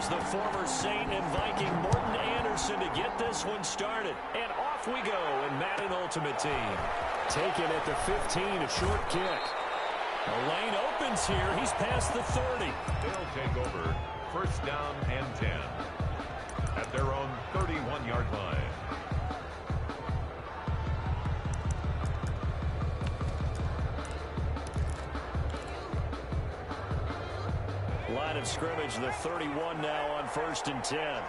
Here's the former Saint and Viking Morton Anderson to get this one started. And off we go in Madden Ultimate Team. Taken at the 15, a short kick. The lane opens here. He's past the 30. They'll take over first down and 10 at their own 31-yard line. Line of scrimmage, the 31 now on 1st and 10.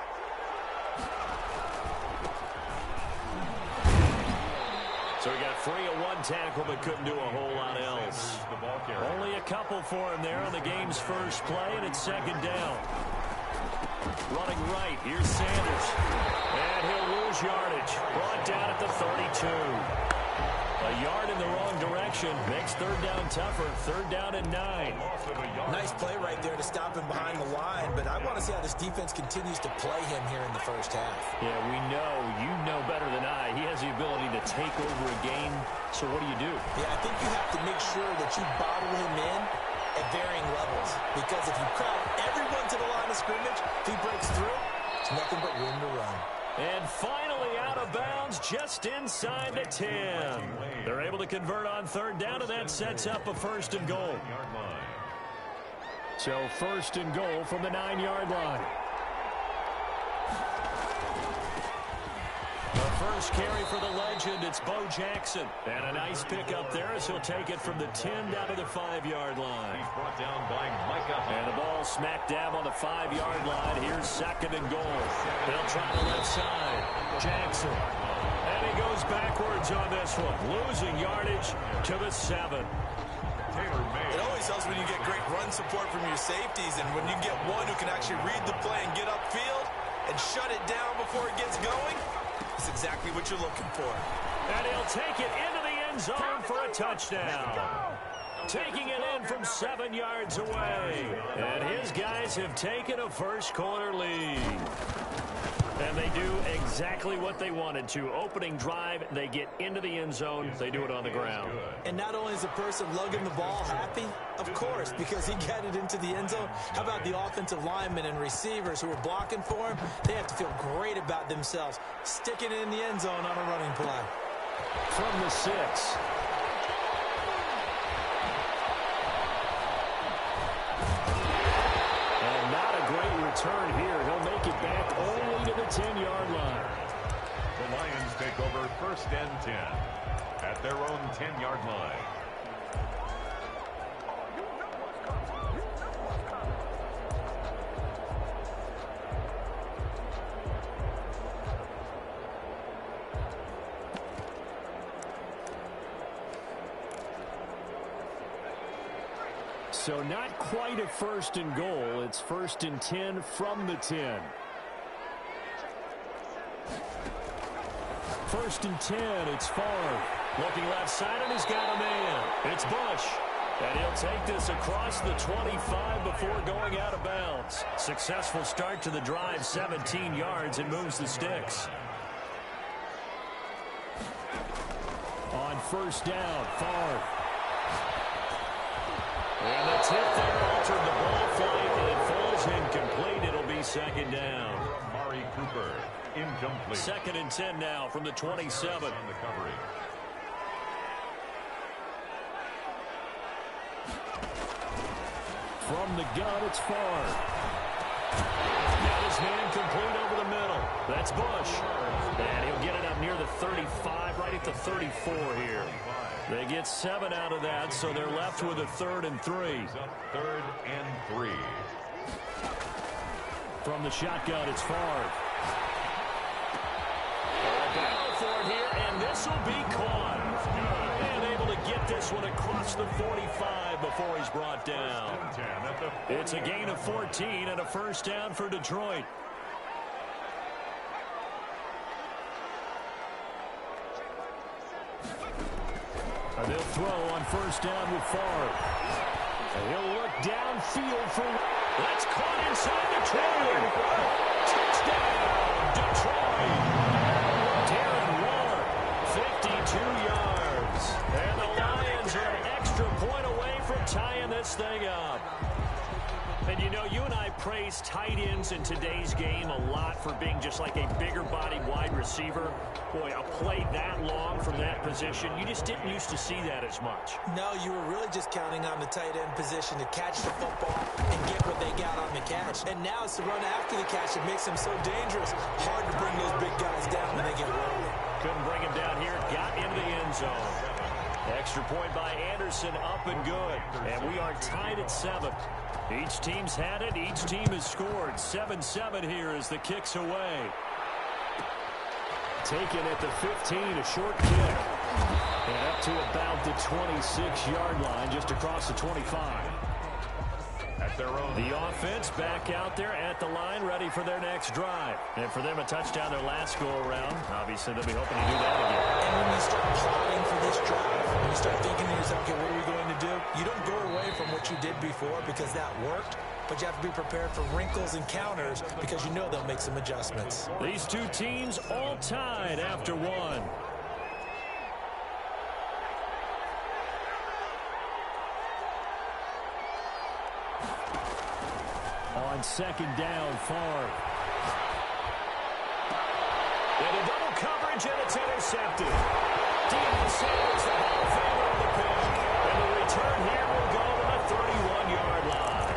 So he got free of one tackle but couldn't do a whole lot else. Only a couple for him there on the game's first play, and it's 2nd down. Running right, here's Sanders. And he'll lose yardage. Brought down at the 32. A yard in the wrong direction makes 3rd down tougher. 3rd down and 9. Nice play right there to stop him behind the line, but I want to see how this defense continues to play him here in the first half. Yeah, we know. You know better than I. He has the ability to take over a game. So what do you do? Yeah, I think you have to make sure that you bottle him in at varying levels, because if you crowd everyone to the line of scrimmage, if he breaks through, it's nothing but room to run. And finally out of bounds just inside the 10. They're able to convert on 3rd down, and that sets up a 1st and goal. So 1st and goal from the 9-yard line. The first carry for the legend, it's Bo Jackson. And a nice pickup there as he'll take it from the 10 down to the 5-yard line. He's brought down by Micah. And the ball smack dab on the 5-yard line. Here's 2nd and goal. They'll try the left side. Jackson. And he goes backwards on this one. Losing yardage to the 7. It always helps when you get great run support from your safeties, and when you get one who can actually read the play and get upfield and shut it down before it gets going, it's exactly what you're looking for. And he'll take it into the end zone for a touchdown. Taking it in from 7 yards away. And his guys have taken a first-quarter lead. And they do exactly what they wanted to. Opening drive, they get into the end zone. They do it on the ground. And not only is the person lugging the ball happy, of course, because he got it into the end zone. How about the offensive linemen and receivers who are blocking for him? They have to feel great about themselves, sticking it in the end zone on a running play. From the 6. And not a great return here. He'll make it back only to the 10-yard line. The Lions take over 1st and 10 at their own 10-yard line. So not quite a 1st and goal. It's 1st and 10 from the 10. 1st and 10, it's Favre. Looking left side, and he's got a man. It's Bush. And he'll take this across the 25 before going out of bounds. Successful start to the drive, 17 yards, and moves the sticks. On 1st down, Favre. And the tip there altered the ball flight, and it falls incomplete. It'll be 2nd down. Mari Cooper, incomplete. 2nd and 10 now from the 27. On the coverage. From the gun, it's Favre. Got his hand complete over the middle. That's Bush. And he'll get it up near the 35, right at the 34 here. They get 7 out of that, so they're left with a 3rd and 3. 3rd and 3. From the shotgun, it's Favre. Battle for it here, and this will be caught. And able to get this one across the 45 before he's brought down. It's a gain of 14 and a 1st down for Detroit. And they'll throw on 1st down with Favre. And he'll look downfield for... That's caught inside the 10. Touchdown, Detroit. Darren Waller, 52 yards. And the Lions are an extra point away from tying this thing up. And you know, you and I prayed praise tight ends in today's game a lot for being just like a bigger-bodied wide receiver. Boy, a play that long from that position, you just didn't used to see that as much. No, you were really just counting on the tight end position to catch the football and get what they got on the catch. And now it's the run after the catch that makes them so dangerous. Hard to bring those big guys down when they get rolling. Couldn't bring him down here. Got into the end zone. Extra point by Anderson, up and good. And we are tied at 7. Each team's had it. Each team has scored. 7-7 here as the kick's away. Taken at the 15, a short kick. And up to about the 26-yard line, just across the 25. At their own. The offense back out there at the line, ready for their next drive. And for them, a touchdown their last go-around. Obviously, they'll be hoping to do that again. And when you start plotting for this drive, when you start thinking to yourself, okay, what are we going to do? You don't go away from what you did before because that worked, but you have to be prepared for wrinkles and counters because you know they'll make some adjustments. These two teams all tied after one. On second down, Favre. And a double coverage, and it's intercepted. Deion Sanders, the Hall of Famer of the pick. And the return here will go to the 31-yard line.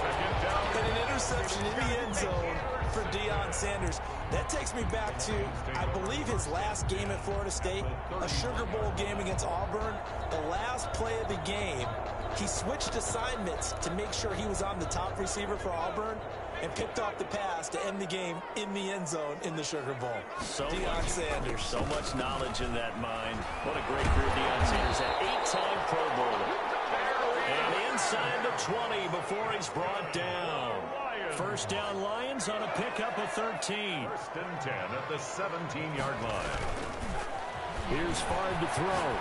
Second down. And an interception in the end zone for Deion Sanders. That takes me back to, I believe, his last game at Florida State, a Sugar Bowl game against Auburn. The last play of the game, he switched assignments to make sure he was on the top receiver for Auburn and picked off the pass to end the game in the end zone in the Sugar Bowl. Deion Sanders. So much knowledge in that mind. What a great career Deion Sanders had. 8-time Pro Bowler. And inside the 20 before he's brought down. First down Lions on a pickup of 13. First and 10 at the 17-yard line. Here's Favre to throw.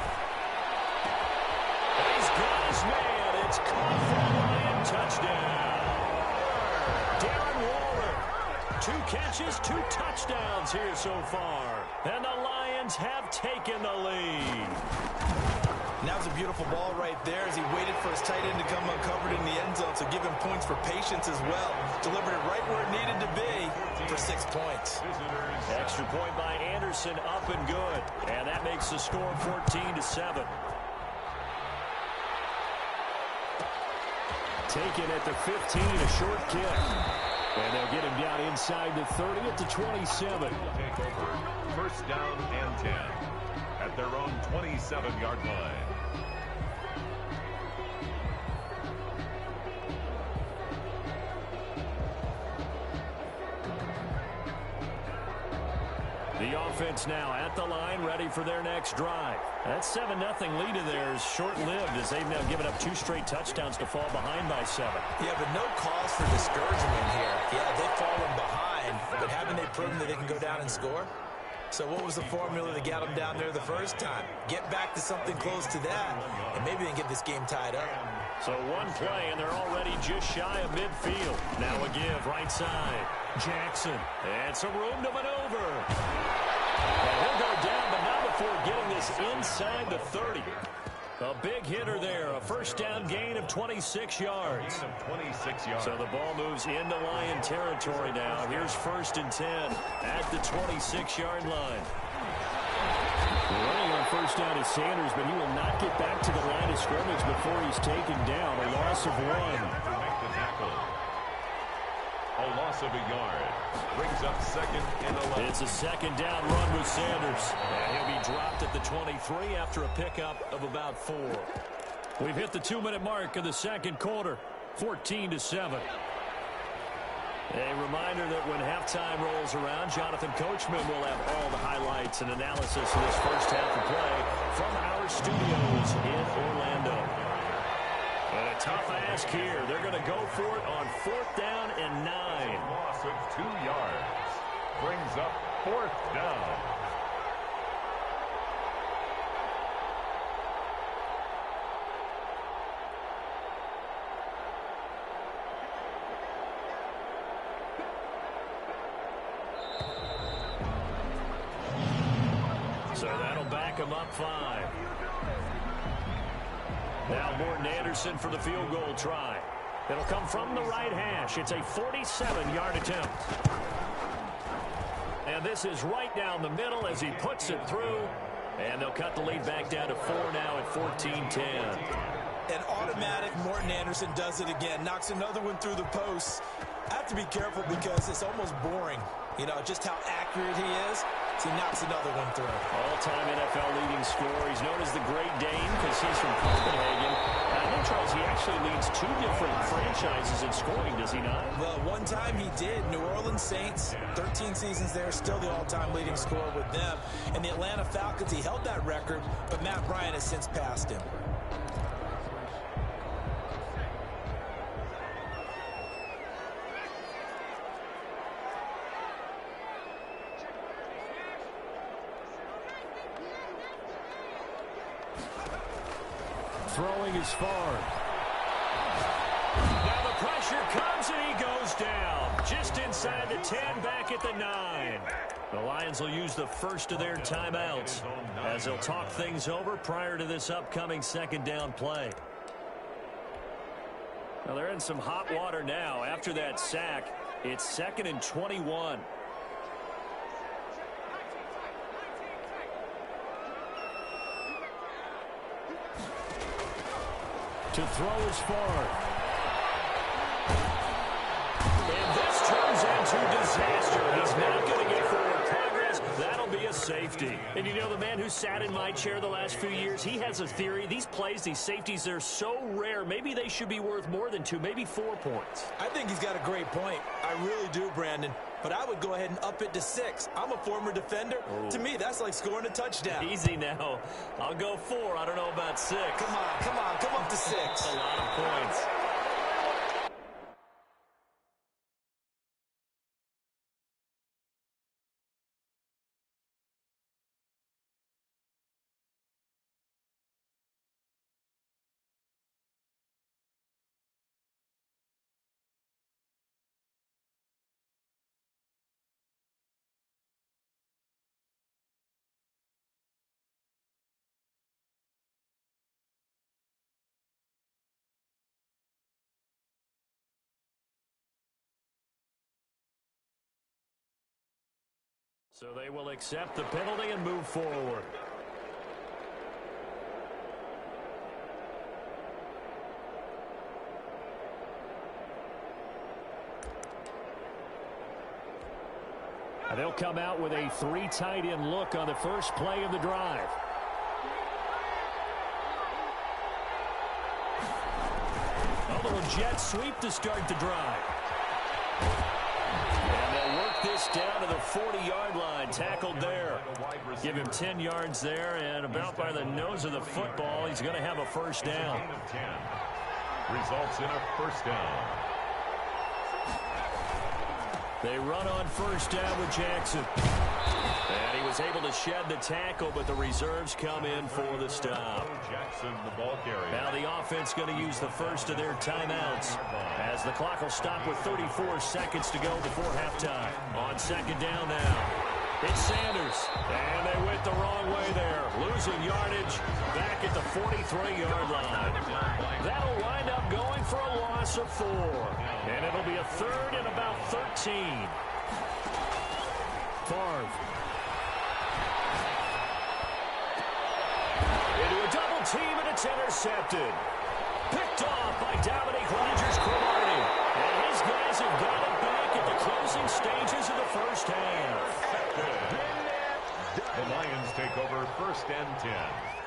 He's got his man. It's caught for a Lion touchdown. Darren Waller. 2 catches, 2 touchdowns here so far. And the Lions have taken the lead. That was a beautiful ball right there as he waited for his tight end to come uncovered in the end zone, so give him points for patience as well. Delivered it right where it needed to be for 6 points. Extra point by Anderson, up and good. And that makes the score 14-7. Taken at the 15, a short kick. And they'll get him down inside the 30 at the 27. Take over. First down and 10 at their own 27-yard line. The offense now at the line, ready for their next drive. That 7-0 lead of theirs short-lived as they've now given up 2 straight touchdowns to fall behind by 7. Yeah, but no cause for discouragement here. Yeah, they've fallen behind, but haven't they proven that they can go down and score? So what was the formula that got them down there the first time? Get back to something close to that, and maybe they can get this game tied up. So one play, and they're already just shy of midfield. Now a give, right side. Jackson, and some room to maneuver. And he'll go down, but not before getting this inside the 30. A big hitter there, a first down gain of 26 yards. Gain of 26 yards. So the ball moves into Lion territory now. Here's first and 10 at the 26-yard line. Running on first down is Sanders, but he will not get back to the line of scrimmage before he's taken down. A loss of 1. To make the tackle. A loss of a yard. Brings up second and 11. It's a second down run with Sanders. And he'll be dropped at the 23 after a pickup of about 4. We've hit the 2-minute mark of the second quarter. 14-7. A reminder that when halftime rolls around, Jonathan Coachman will have all the highlights and analysis of this first half of play from our studios in Orlando. And a tough ask here. They're going to go for it on 4th down and 9. Loss of 2 yards. Brings up 4th down. So that'll back him up 5. Now Morton Anderson for the field goal try. It'll come from the right hash. It's a 47-yard attempt. And this is right down the middle as he puts it through. And they'll cut the lead back down to 4 now at 14-10. An automatic Morton Anderson does it again. Knocks another one through the posts. I have to be careful because it's almost boring. You know, just how accurate he is. So he knocks another one through. All-time NFL leading scorer. He's known as the Great Dane because he's from Copenhagen. I know, Charles, he actually leads 2 different franchises in scoring, does he not? Well, one time he did. New Orleans Saints, 13 seasons there, still the all-time leading scorer with them. And the Atlanta Falcons, he held that record, but Matt Bryant has since passed him. Throwing is far. Now the pressure comes and he goes down. Just inside the 10, back at the 9. The Lions will use the first of their timeouts as they'll talk things over prior to this upcoming second down play. Now they're in some hot water now. After that sack, it's 2nd and 21. To throw is far. And this turns into disaster. He's not going to get forward progress. That'll be a safety. And you know, the man who sat in my chair the last few years, he has a theory. These plays, these safeties, they're so rare. Maybe they should be worth more than 2, maybe 4 points. I think he's got a great point. I really do, Brandon. But I would go ahead and up it to 6. I'm a former defender. Ooh. To me, that's like scoring a touchdown. Easy now. I'll go 4. I don't know about 6. Come on. Come up to 6. That's a lot of points. So they will accept the penalty and move forward. And they'll come out with a 3 tight end look on the first play of the drive. A little jet sweep to start the drive. This down to the 40-yard line, tackled there. Give him 10 yards there, and about by the nose of the football, he's going to have a first down. Results in a first down. They run on first down with Jackson. And he was able to shed the tackle, but the reserves come in for the stop. Jackson, the ball carrier. Now the offense going to use the first of their timeouts as the clock will stop with 34 seconds to go before halftime. On second down now, it's Sanders. And they went the wrong way there. Losing yardage back at the 43-yard line. That'll wind up going for a loss of 4. And it'll be a 3rd and about 13. Favre. Into a double team, and it's intercepted. Picked off by Dominique Rodgers-Cromartie. And his guys have got it back at the closing stages of the first half. The Lions take over 1st and 10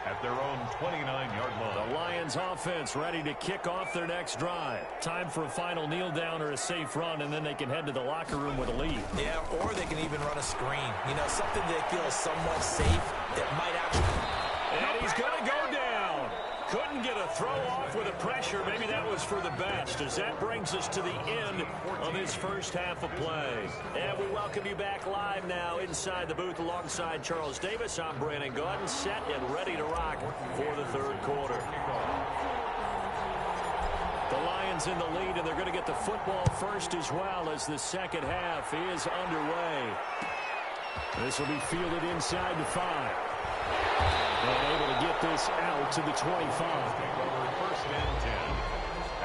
at their own 29-yard line. The Lions offense ready to kick off their next drive. Time for a final kneel down or a safe run, and then they can head to the locker room with a lead. Yeah, or they can even run a screen. You know, something they feel is somewhat safe that might actually... And he's going to go down. Couldn't get a throw off with a pressure. Maybe that was for the best, as that brings us to the end of this first half of play. And we welcome you back live now inside the booth alongside Charles Davis. I'm Brandon Gaudin, set and ready to rock for the 3rd quarter. The Lions in the lead, and they're going to get the football first as well as the second half is underway. This will be fielded inside the 5. And able to get this out to the 25. 1st and 10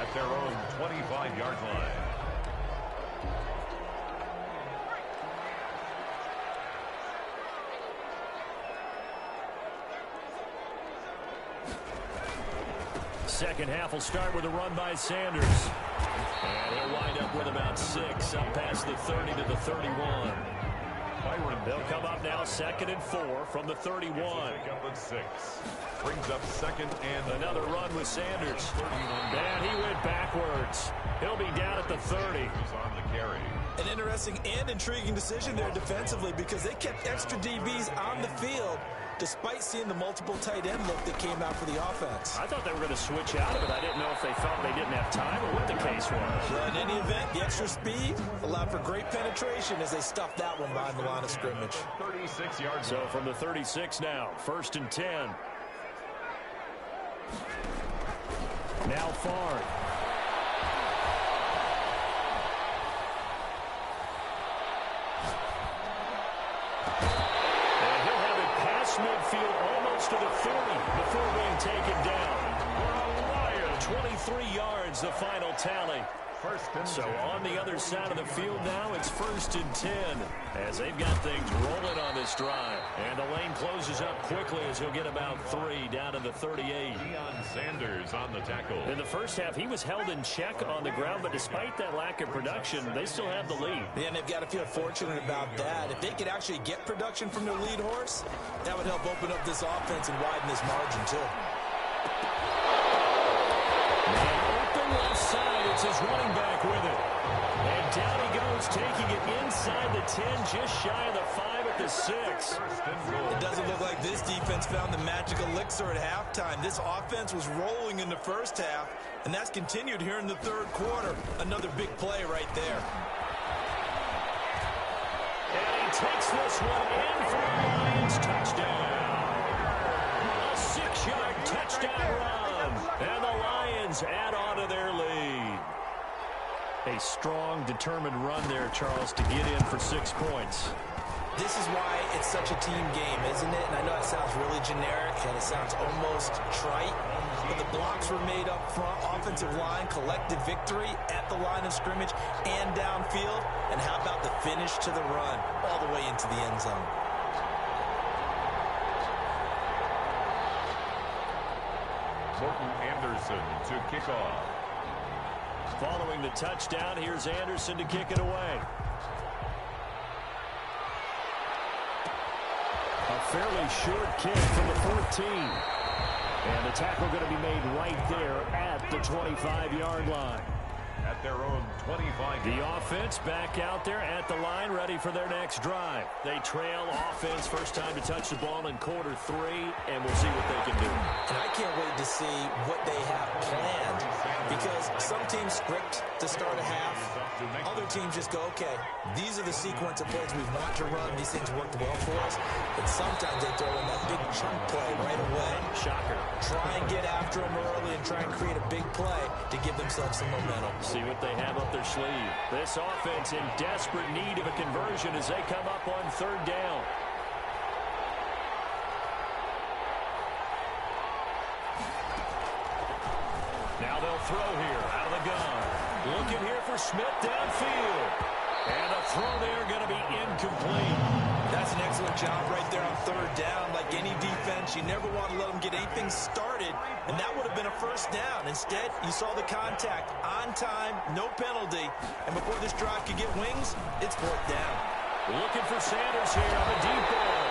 at at their own 25-yard line. Second half will start with a run by Sanders. And he'll wind up with about 6 up past the 30 to the 31. They'll come up now 2nd and 4 from the 31. Pick up at 6. Brings up 2nd and another run with Sanders. And he went backwards. He'll be down at the 30. He's on the carry. An interesting and intriguing decision there defensively because they kept extra DBs on the field despite seeing the multiple tight end look that came out for the offense. I thought they were going to switch out of it. I didn't know if they felt they didn't have time or what the case was. Well, in any event, the extra speed allowed for great penetration as they stuffed that one behind the line of scrimmage. 36 yards. So from the 36 now, 1st and 10. Now Favre. Midfield almost to the 30 before being taken down. 23 yards, the final tally. So on the other side of the field now, it's 1st and 10 as they've got things rolling on this drive. And the lane closes up quickly as he'll get about 3 down to the 38. Sanders on the tackle. In the first half, he was held in check on the ground, but despite that lack of production, they still have the lead. Yeah, and they've got to feel fortunate about that. If they could actually get production from their lead horse, that would help open up this offense and widen this margin too. Left side, it's his running back with it. And down he goes, taking it inside the 10, just shy of the 5 at the 6. It doesn't look like this defense found the magic elixir at halftime. This offense was rolling in the first half, and that's continued here in the third quarter. Another big play right there. And he takes this one in for the Lions. Touchdown. A 6-yard touchdown run. And the Lions add on to their lead. A strong, determined run there, Charles, to get in for 6 points. This is why it's such a team game, isn't it? And I know it sounds really generic and it sounds almost trite, but the blocks were made up front. Offensive line, collected victory at the line of scrimmage and downfield. And how about the finish to the run all the way into the end zone? Morton Anderson to kick off. Following the touchdown, here's Anderson to kick it away. A fairly short kick from the 14. And the tackle going to be made right there at the 25-yard line. At their own 25. The offense back out there at the line, ready for their next drive. They trail offense, first time to touch the ball in quarter 3, and we'll see what they can do. And I can't wait to see what they have planned, because some teams script to start a half. Other teams just go, okay, these are the sequence of plays we want to run. These things worked well for us. But sometimes they throw in that big chunk play right away. Shocker. Try and get after them early and try and create a big play to give themselves some momentum. See what they have up their sleeve. This offense in desperate need of a conversion as they come up on 3rd down. Now they'll throw here out of the gun. Looking here for Smith downfield. And a throw there going to be incomplete. That's an excellent job right there on 3rd down. Like any defense, you never want to let them get anything started, and that would have been a first down. Instead, you saw the contact on time, no penalty, and before this drive could get wings, it's 4th down. Looking for Sanders here on the deep ball.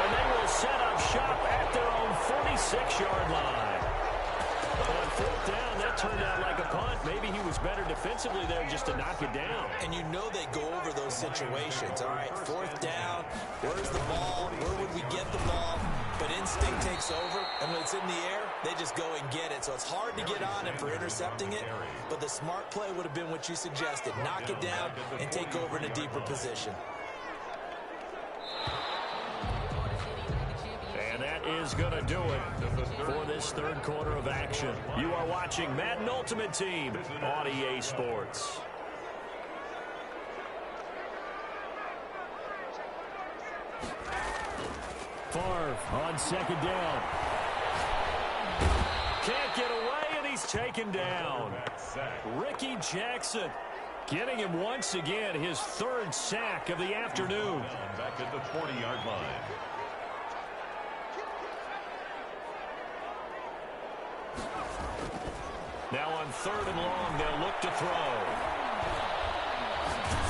And they will set up shop at their own 46-yard line. On 4th down, that turned out like a punt. Maybe he was better defensively there just to knock it down. And you know they go over those situations. All right, 4th down, where's the ball? Where would we get the ball? But instinct takes over, and when it's in the air, they just go and get it. So it's hard to get on him for intercepting it, but the smart play would have been what you suggested. Knock it down and take over in a deeper position. And that is going to do it for this 3rd quarter of action. You are watching Madden Ultimate Team on EA Sports. Favre on 2nd down. Can't get away, and he's taken down. Ricky Jackson getting him once again his third sack of the afternoon. Back at the 40-yard line. Now on 3rd and long, they'll look to throw.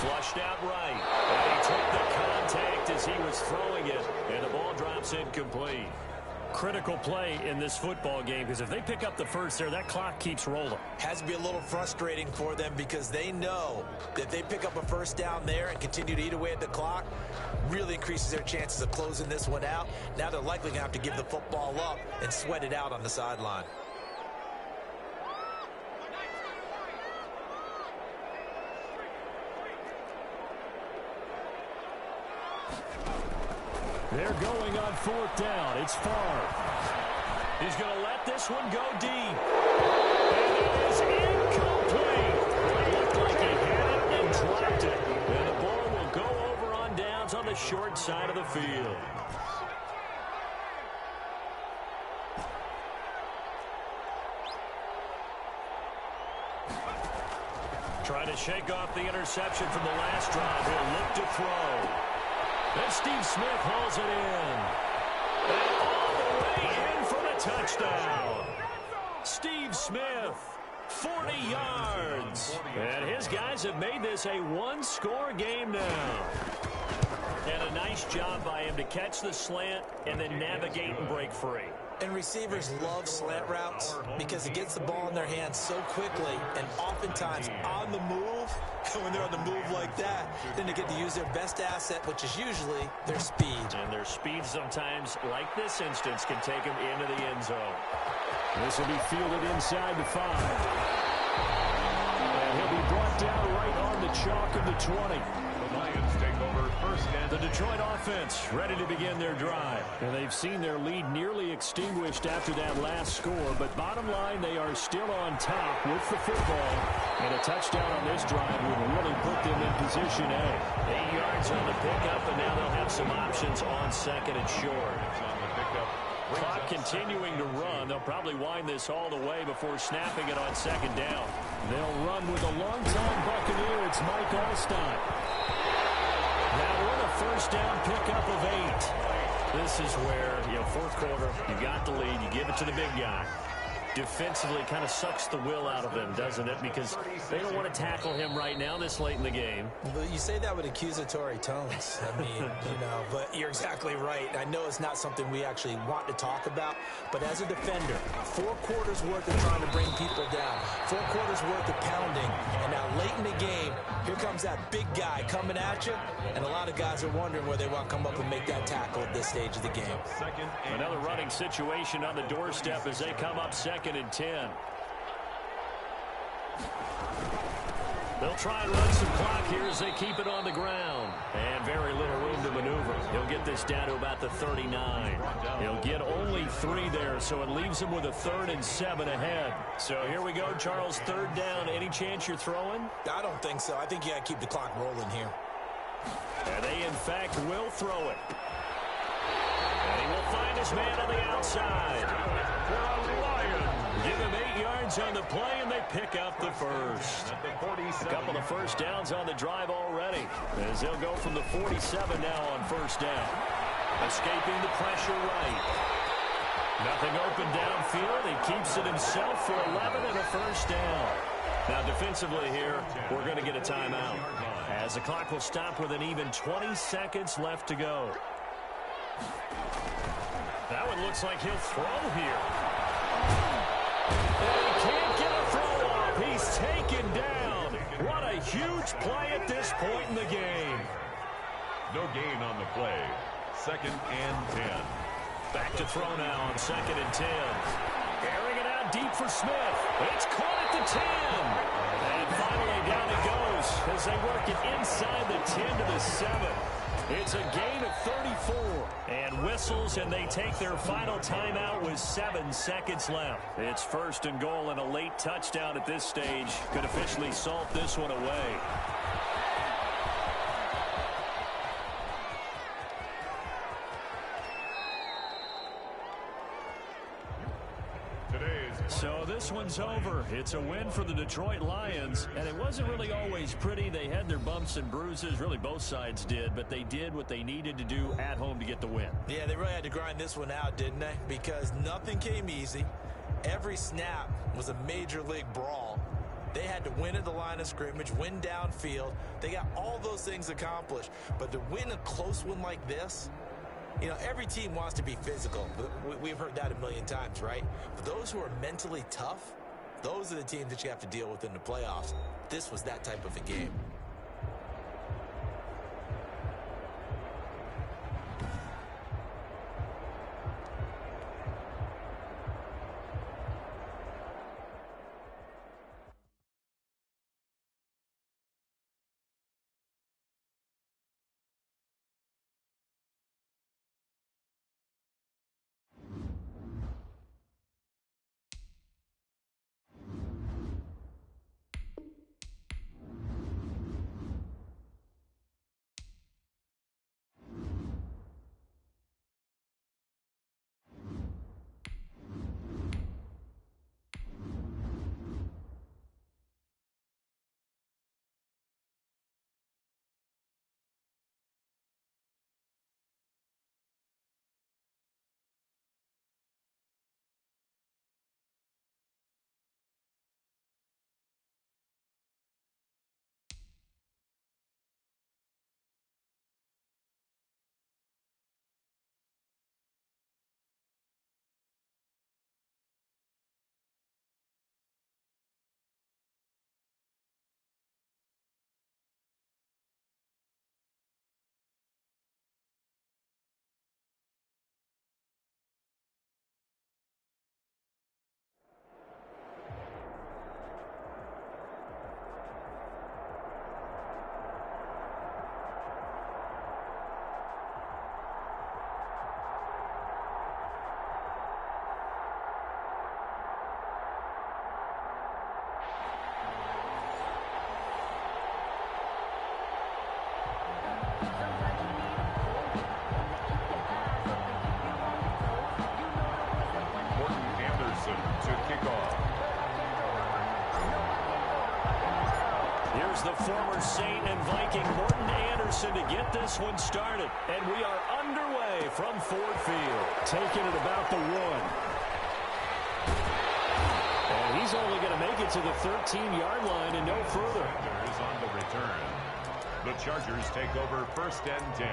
Flushed out right. And he took the contact as he was throwing it. And the ball drops incomplete. Critical play in this football game, because if they pick up the first there, that clock keeps rolling. Has to be a little frustrating for them because they know that they pick up a first down there and continue to eat away at the clock, really increases their chances of closing this one out. Now they're likely going to have to give the football up and sweat it out on the sideline. They're going on 4th down. It's Favre. He's going to let this one go deep. And it is incomplete. It looked like he had it and dropped it. And the ball will go over on downs on the short side of the field. Trying to shake off the interception from the last drive. He'll look to throw. And Steve Smith hauls it in. And all the way in for the touchdown. Steve Smith, 40 yards. And his guys have made this a one-score game now. And a nice job by him to catch the slant and then navigate and break free. And receivers love slant routes because it gets the ball in their hands so quickly and oftentimes on the move. And when they're on the move like that, then they get to use their best asset, which is usually their speed. And their speed sometimes, like this instance, can take them into the end zone. This will be fielded inside the 5. And he'll be brought down right on the chalk of the 20. The Lions take over first and The Detroit offense ready to begin their drive. And they've seen their lead nearly extinguished after that last score. But bottom line, they are still on top with the football. And a touchdown on this drive would really put them in position A. 8 yards on the pickup, and now they'll have some options on 2nd and short. on the pickup. Clock continuing to run. They'll probably wind this all the way before snapping it on 2nd down. They'll run with a longtime Buccaneer. It's Mike Allstott. Now we're a first down pickup of 8. This is where, 4th quarter, you got the lead. You give it to the big guy. Defensively kind of sucks the will out of them, doesn't it? Because they don't want to tackle him right now this late in the game. But you say that with accusatory tones. I mean, but you're exactly right. I know it's not something we actually want to talk about, but as a defender, 4 quarters worth of trying to bring people down, 4 quarters worth of pounding, and now late in the game, here comes that big guy coming at you, and a lot of guys are wondering where they want to come up and make that tackle at this stage of the game. Another running situation on the doorstep as they come up 2nd and 10. They'll try and run some clock here as they keep it on the ground. And very little room to maneuver. He'll get this down to about the 39. He'll get only 3 there, so it leaves him with a 3rd and 7 ahead. So here we go, Charles, 3rd down. Any chance you're throwing? I don't think so. I think you got to keep the clock rolling here. And they, in fact, will throw it. And he will find his man on the outside. Give him 8 yards on the play, and they pick up the first. A couple of first downs on the drive already, as they'll go from the 47 now on first down. Escaping the pressure right. Nothing open downfield. He keeps it himself for 11 and a first down. Now, defensively here, we're going to get a timeout, as the clock will stop with an even 20 seconds left to go. That one looks like he'll throw here. And he can't get a throw off. He's taken down. What a huge play at this point in the game. No gain on the play. 2nd and 10. Back to throw now on 2nd and 10. Airing it out deep for Smith. It's caught at the 10. And finally down it goes as they work it inside the 10 to the 7. It's a gain of 34. And whistles, and they take their final timeout with 7 seconds left. It's 1st and goal, and a late touchdown at this stage could officially salt this one away. Today's So this one's over. It's a win for the Detroit Lions, and it wasn't really always pretty. They had their bumps and bruises. Really, both sides did, but they did what they needed to do at home to get the win. Yeah, they really had to grind this one out, didn't they? Because nothing came easy. Every snap was a major league brawl. They had to win at the line of scrimmage, win downfield. They got all those things accomplished. But to win a close one like this, you know, every team wants to be physical. We've heard that a million times, right? But those who are mentally tough, those are the teams that you have to deal with in the playoffs. This was that type of a game. Here's the former Saint and Viking Morton Anderson to get this one started. And we are underway from Ford Field. Taking it about the 1. And he's only going to make it to the 13-yard line and no further. Is on the return. The Chargers take over 1st and 10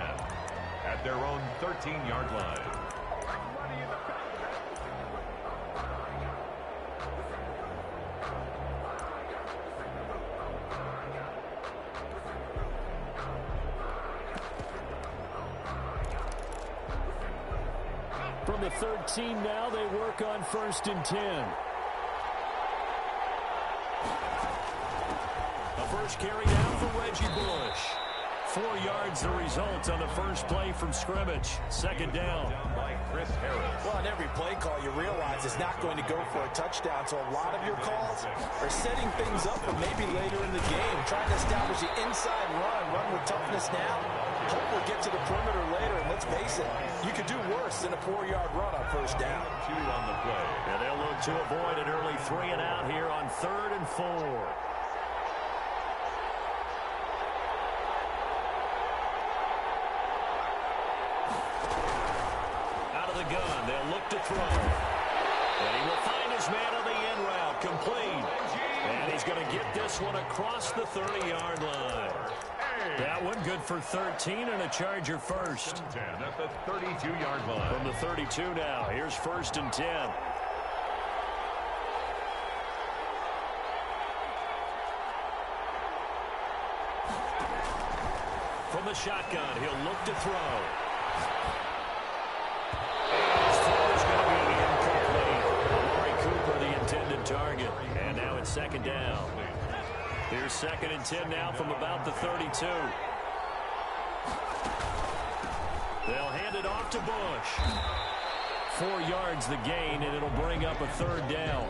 at their own 13-yard line. From the 13 now, they work on 1st and 10. The first carry down for Reggie Bush. 4 yards the result on the first play from scrimmage. 2nd down. By Chris Harris. Well, on every play call, you realize it's not going to go for a touchdown. So a lot of your calls are setting things up for maybe later in the game, trying to establish the inside run with toughness now. Hope we'll get to the perimeter later, and let's face it, you could do worse than a 4-yard run on 1st down. 2 on the play. And they'll look to avoid an early 3 and out here on 3rd and 4. Out of the gun, they'll look to throw. And he will find his man on the end route, complete. And he's going to get this one across the 30-yard line. That one good for 13 and a Charger first. 10 at the 32-yard line. From the 32 now, here's 1st and 10. From the shotgun, he'll look to throw. And his throw is going to be incomplete. Amari Cooper, the intended target. And now it's 2nd down. Here's 2nd and 10 now from about the 32. They'll hand it off to Bush. 4 yards the gain, and it'll bring up a 3rd down.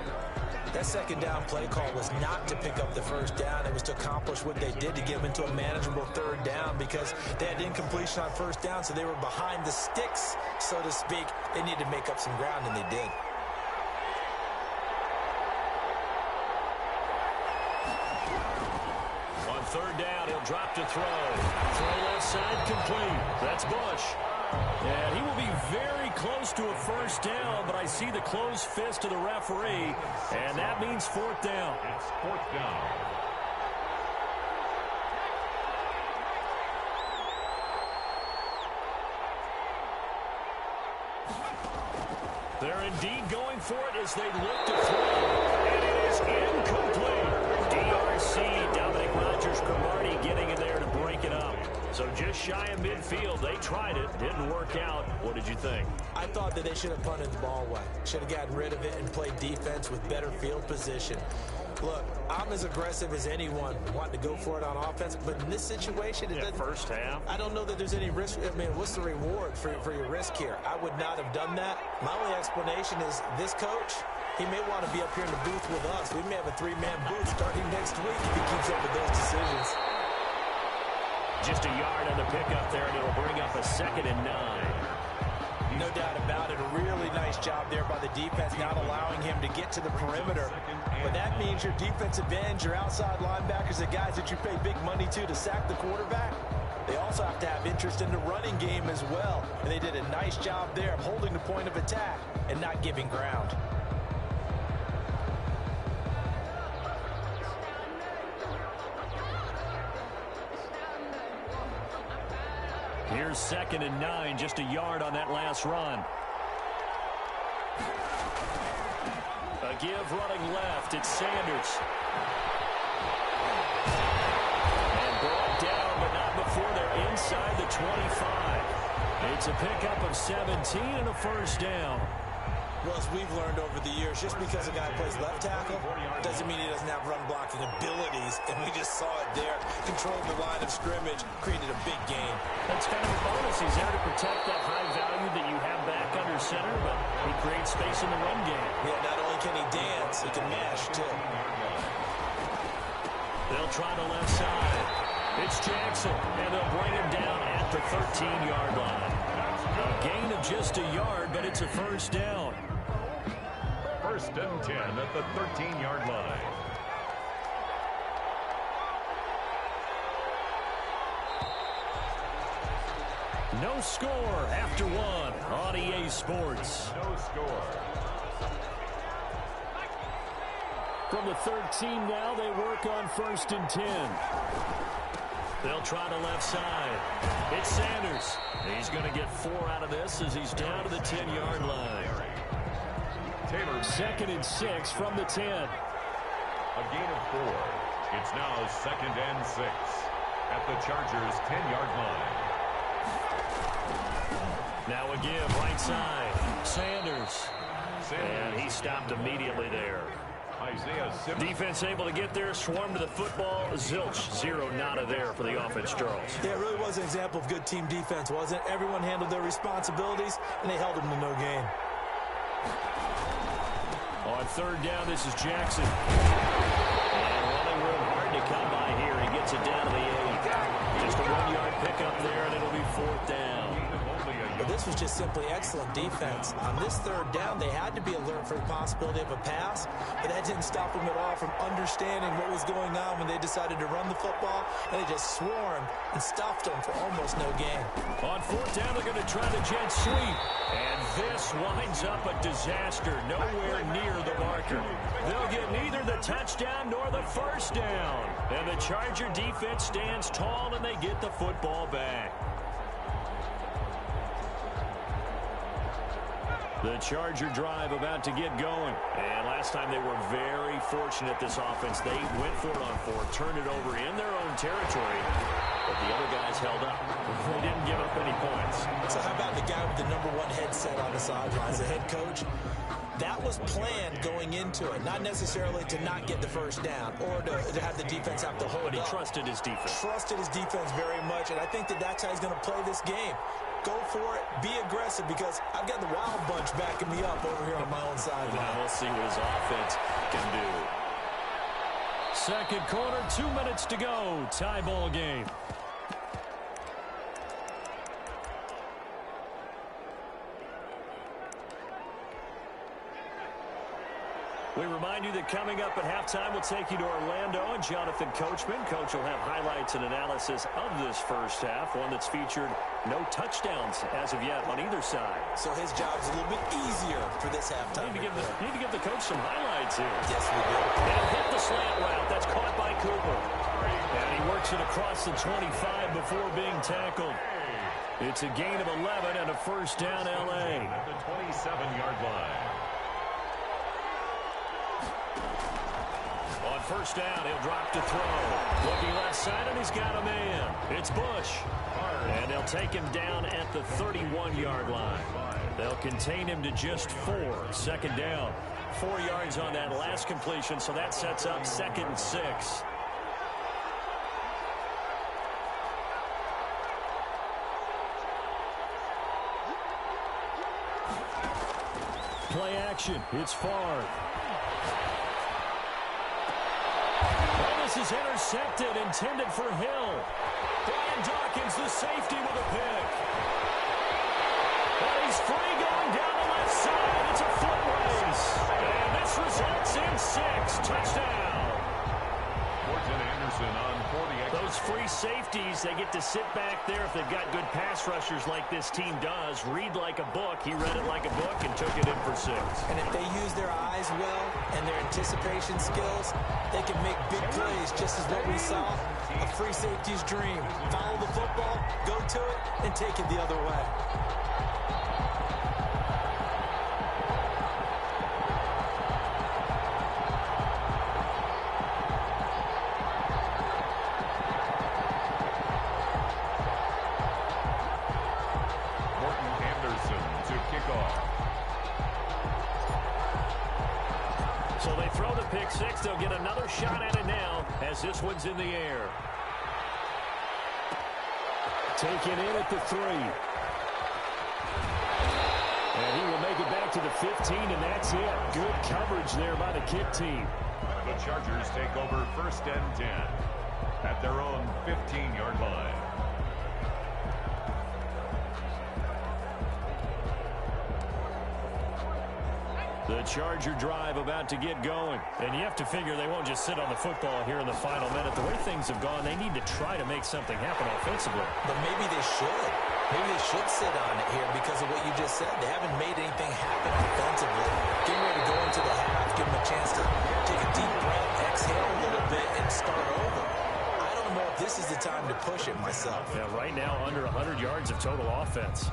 That 2nd down play call was not to pick up the 1st down. It was to accomplish what they did to get them into a manageable 3rd down because they had incompletion on 1st down, so they were behind the sticks, so to speak. They needed to make up some ground, and they did. drop to throw. Throw left side complete. That's Bush. And he will be very close to a first down, but I see the closed fist of the referee, and that means fourth down. It's fourth down. They're indeed going for it as they look to throw. And it is incomplete. DRC, Dominic Rodgers-Cromartie getting in there to break it up. So just shy of midfield. They tried it. Didn't work out. What did you think? I thought that they should have punted the ball away. Should have gotten rid of it and played defense with better field position. Look, I'm as aggressive as anyone wanting to go for it on offense, but in this situation, it doesn't. First half. I don't know that there's any risk. I mean, what's the reward for your risk here? I would not have done that. My only explanation is this coach, he may want to be up here in the booth with us. We may have a three-man booth starting next week if he keeps up with those decisions. Just a yard on the pickup there, and it'll bring up a 2nd and 9. No doubt about it. A really nice job there by the defense, not allowing him to get to the perimeter. But that means your defensive ends, your outside linebackers, the guys that you pay big money to sack the quarterback, they also have to have interest in the running game as well. And they did a nice job there of holding the point of attack and not giving ground. Here's 2nd and 9, just a yard on that last run. A give running left, it's Sanders. And brought down, but not before they're inside the 25. It's a pickup of 17 and a first down. Well, as we've learned over the years, just because a guy plays left tackle doesn't mean he doesn't have run-blocking abilities, and we just saw it there. Controlled the line of scrimmage, created a big gain. That's kind of a bonus. He's there to protect that high value that you have back under center, but he creates space in the run game. Yeah, not only can he dance, he can mash, too. They'll try the left side. It's Jackson, and they'll bring him down at the 13-yard line. A gain of just a yard, but it's a first down. 1st and 10 at the 13-yard line. No score after one on EA Sports. No score. From the 13 now, they work on 1st and 10. They'll try the left side. It's Sanders. He's going to get 4 out of this as he's down to the 10-yard line. Taylor. 2nd and 6 from the 10. A gain of 4. It's now 2nd and 6 at the Chargers' 10-yard line. Now a give right side. Sanders. And he stopped immediately there. Isaiah Simmons. Defense able to get there, swarm to the football. Zilch, 0 nada there for the offense, Charles. Yeah, it really was an example of good team defense, wasn't it? Everyone handled their responsibilities, and they held them to no gain. On 3rd down, this is Jackson. And running room hard to come by here. He gets it down to the 8. Just a 1-yard pickup there, and it'll be 4th down. But this was just simply excellent defense. On this 3rd down, they had to be alert for the possibility of a pass, but that didn't stop them at all from understanding what was going on when they decided to run the football, and they just swarmed and stuffed them for almost no gain. On 4th down, they're going to try the jet sweep, and this winds up a disaster nowhere near the marker. They'll get neither the touchdown nor the first down, and the Charger defense stands tall, and they get the football back. The Charger drive about to get going. And last time they were very fortunate, this offense. They went for it on 4th, turned it over in their own territory, but the other guys held up. They didn't give up any points. So how about the guy with the #1 headset on the sidelines, the head coach? That was planned going into it, not necessarily to not get the first down or to have the defense have to hold But he up. trusted his defense. Trusted his defense very much, and I think that that's how he's going to play this game. Go for it, be aggressive, because I've got the Wild Bunch backing me up over here on my own sideline. Now we'll see what his offense can do. 2nd quarter, 2 minutes to go. Tie ball game. We remind you that coming up at halftime, we'll take you to Orlando and Jonathan Coachman. Coach will have highlights and analysis of this first half, one that's featured no touchdowns as of yet on either side. So his job's a little bit easier for this halftime. Need to give the coach some highlights here. Yes, we do. And hit the slant route. That's caught by Cooper. And he works it across the 25 before being tackled. It's a gain of 11 and a first down, L.A. At the 27-yard line. On first down, he'll drop to throw. Looking left side, and he's got a man. It's Bush. And they'll take him down at the 31-yard line. They'll contain him to just 4. Second down. 4 yards on that last completion, so that sets up 2nd and 6. Play action. It's Favre. This is intercepted, intended for Hill. Brian Dawkins, the safety, with a pick. And he's free going down the left side. It's a foot race. And this results in 6. Touchdown. Fortune Anderson on 40. Those free safeties, they get to sit back there if they've got good pass rushers like this team does. Read like a book. He read it like a book and took it in for 6. And if they use their eyes well and their anticipation skills, they can make big plays, just as what we saw. A free safety's dream. Follow the football, go to it, and take it the other way. So they throw the pick 6. They'll get another shot at it now as this one's in the air. Taken in at the 3. And he will make it back to the 15, and that's it. Good coverage there by the kick team. The Chargers take over 1st and 10 at their own 15-yard line. The Charger drive about to get going. And you have to figure they won't just sit on the football here in the final minute. The way things have gone, they need to try to make something happen offensively. But maybe they should. Maybe they should sit on it here because of what you just said. They haven't made anything happen offensively. Getting ready to go into the half, give them a chance to take a deep breath, exhale a little bit, and start over. I don't know if this is the time to push it myself. Yeah, right now under 100 yards of total offense.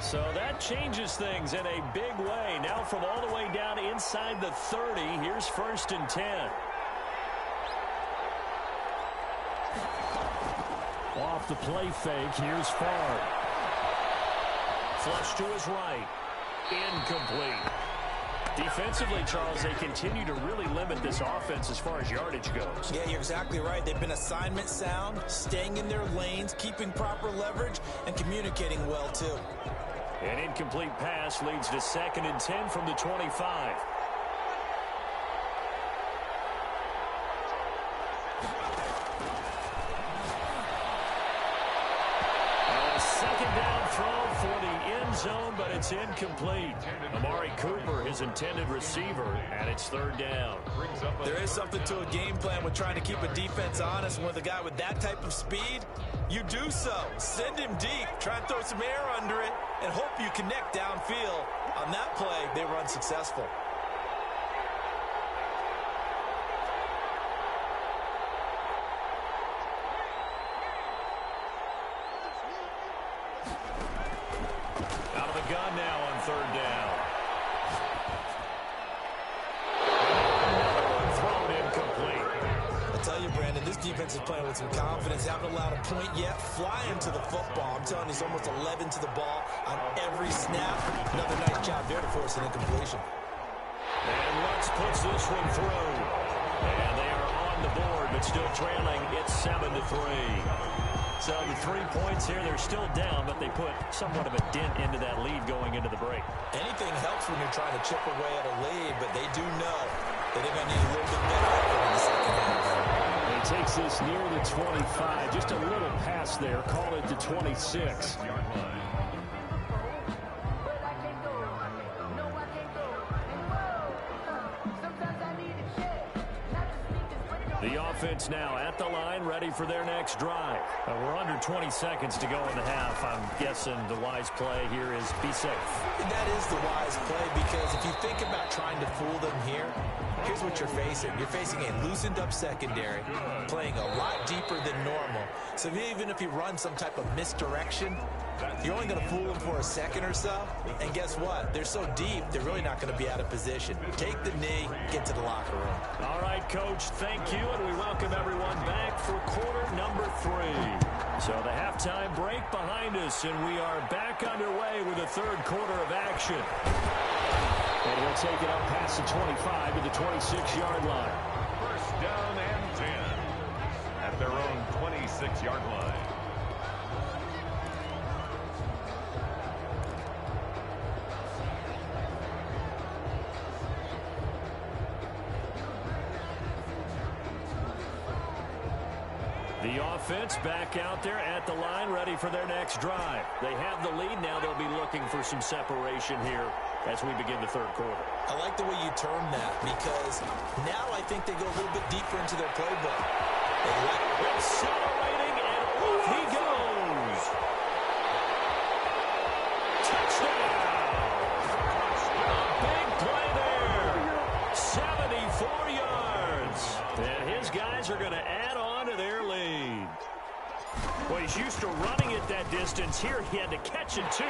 So that changes things in a big way. Now from all the way down inside the 30, here's 1st and 10. Off the play fake, here's Favre. Flush to his right. Incomplete. Defensively, Charles, they continue to really limit this offense as far as yardage goes. Yeah, you're exactly right. They've been assignment sound, staying in their lanes, keeping proper leverage, and communicating well, too. An incomplete pass leads to 2nd and 10 from the 25. A 2nd down throw for the end zone, but it's incomplete. Amari Cooper, his intended receiver, and it's 3rd down. There is something to a game plan with trying to keep a defense honest. And with a guy with that type of speed, you do so. Send him deep. Try and throw some air under it and hope you connect downfield. On that play, they were unsuccessful. Out of the gun now on 3rd down. Another one thrown incomplete. I tell you, Brandon, this defense is playing with some confidence. Haven't allowed a point yet. Flying to the football. I'm telling you, he's almost 11 to the ball on every snap. Another nice job there to force an incompletion. And Lutz puts this one through. And they are on the board, but still trailing. It's 7-3. So the 3 points here, they're still down, but they put somewhat of a dent into that lead going into the break. Anything helps when you're trying to chip away at a lead, but they do know that they're going to need a little bit better effort in the second half. He takes this near the 25. Just a little pass there. Call it the 26. offense now at the line, ready for their next drive. We're under 20 seconds to go in the half. I'm guessing the wise play here is be safe. That is the wise play, because if you think about trying to fool them here, here's what you're facing. You're facing a loosened up secondary, playing a lot deeper than normal. So even if you run some type of misdirection, you're only going to fool them for a second or so. And guess what? They're so deep, they're really not going to be out of position. Take the knee, get to the locker room. All right, Coach, thank you, and we welcome everyone back for quarter number 3. So the halftime break behind us, and we are back underway with the third quarter of action. And he'll take it up past the 25 to the 26-yard line. First down and 10 at their own 26-yard line. The offense back out there at the line, ready for their next drive. They have the lead. Now they'll be looking for some separation here as we begin the third quarter. I like the way you term that, because now I think they go a little bit deeper into their playbook. Accelerating, and off he goes. Touchdown! A big play there. 74 yards. And his guys are going to add on to their lead. Well, he's used to running it that distance. Here he had to catch it, too,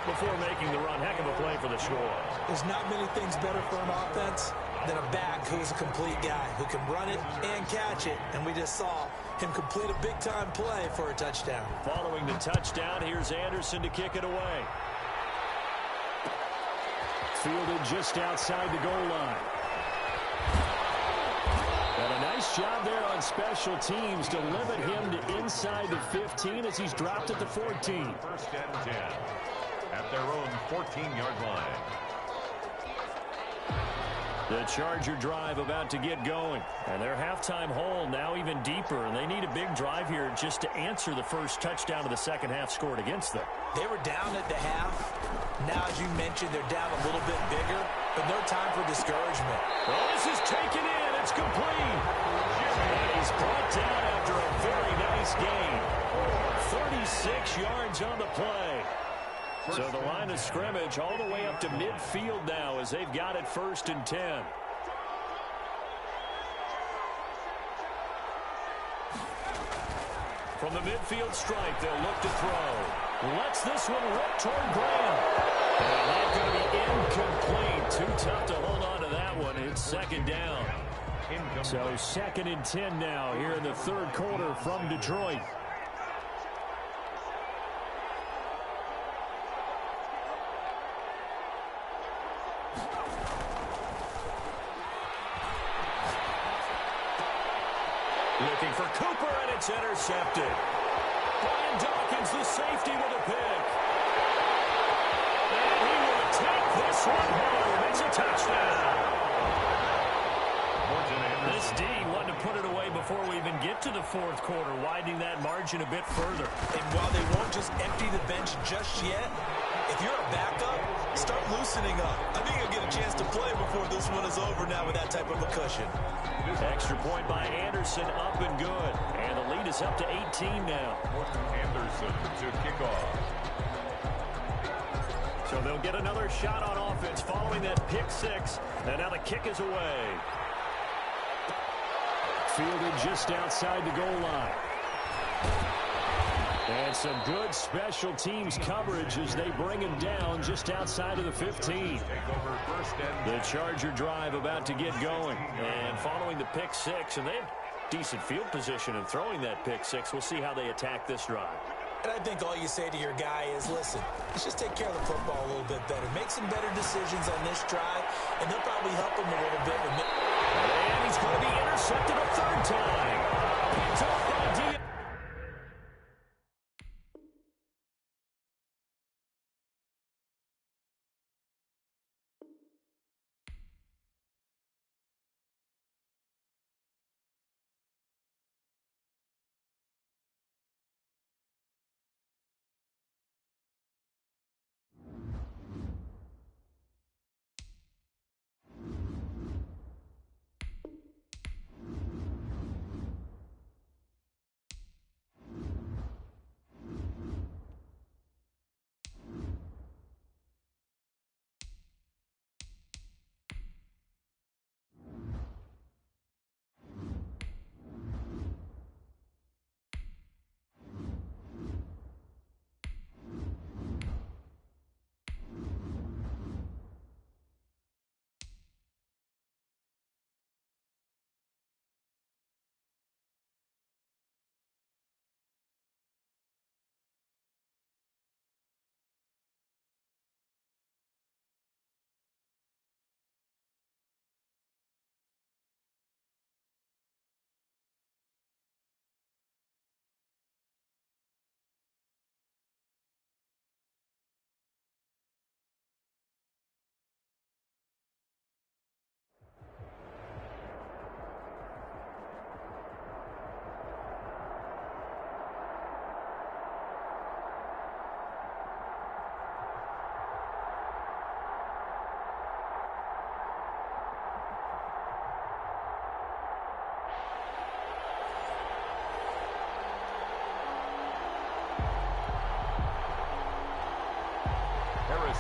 before making the run. Heck of a play for the score. There's not many things better for an offense than a back who is a complete guy, who can run it and catch it. And we just saw him complete a big-time play for a touchdown. Following the touchdown, here's Anderson to kick it away. Fielded just outside the goal line. And a nice job there on special teams to limit him to inside the 15 as he's dropped at the 14. First and 10 at their own 14-yard line. The Charger drive about to get going. And their halftime hole now even deeper. And they need a big drive here just to answer the first touchdown of the second half scored against them. They were down at the half. Now, as you mentioned, they're down a little bit bigger, but no time for discouragement. Oh, this is taken in. It's complete. And he's brought down after a very nice gain. 36 yards on the play. So the line of scrimmage all the way up to midfield now as they've got it 1st and 10. From the midfield stripe, they'll look to throw. Lets this one rip toward Graham. And that's going to be incomplete. Too tough to hold on to that one. It's 2nd down. So 2nd and 10 now here in the third quarter from Detroit. Looking for Cooper, and it's intercepted. Brian Dawkins, the safety, with a pick. And he will take this one home. It's a touchdown. This D wanted to put it away before we even get to the fourth quarter, widening that margin a bit further. And while they won't just empty the bench just yet, if you're a backup, start loosening up. I think you'll get a chance to play before this one is over now with that type of a cushion. Extra point by Anderson, up and good. And the lead is up to 18 now. Anderson to kick off. So they'll get another shot on offense following that pick 6. And now the kick is away. Fielded just outside the goal line. And some good special teams coverage as they bring him down just outside of the 15. The Charger drive about to get going. And following the pick 6, and they have decent field position in throwing that pick 6. We'll see how they attack this drive. And I think all you say to your guy is, listen, let's just take care of the football a little bit better. Make some better decisions on this drive, and they'll probably help him a little bit. And he's going to be intercepted a 3rd time. Picked off by D.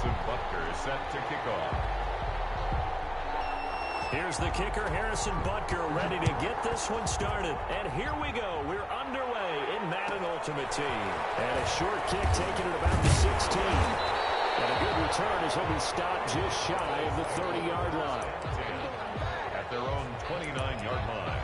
Harrison Butker is set to kick off. Here's the kicker, Harrison Butker, ready to get this one started. And here we go. We're underway in Madden Ultimate Team. And a short kick taken at about the 16. And a good return as he'll be stopped just shy of the 30-yard line. At their own 29-yard line.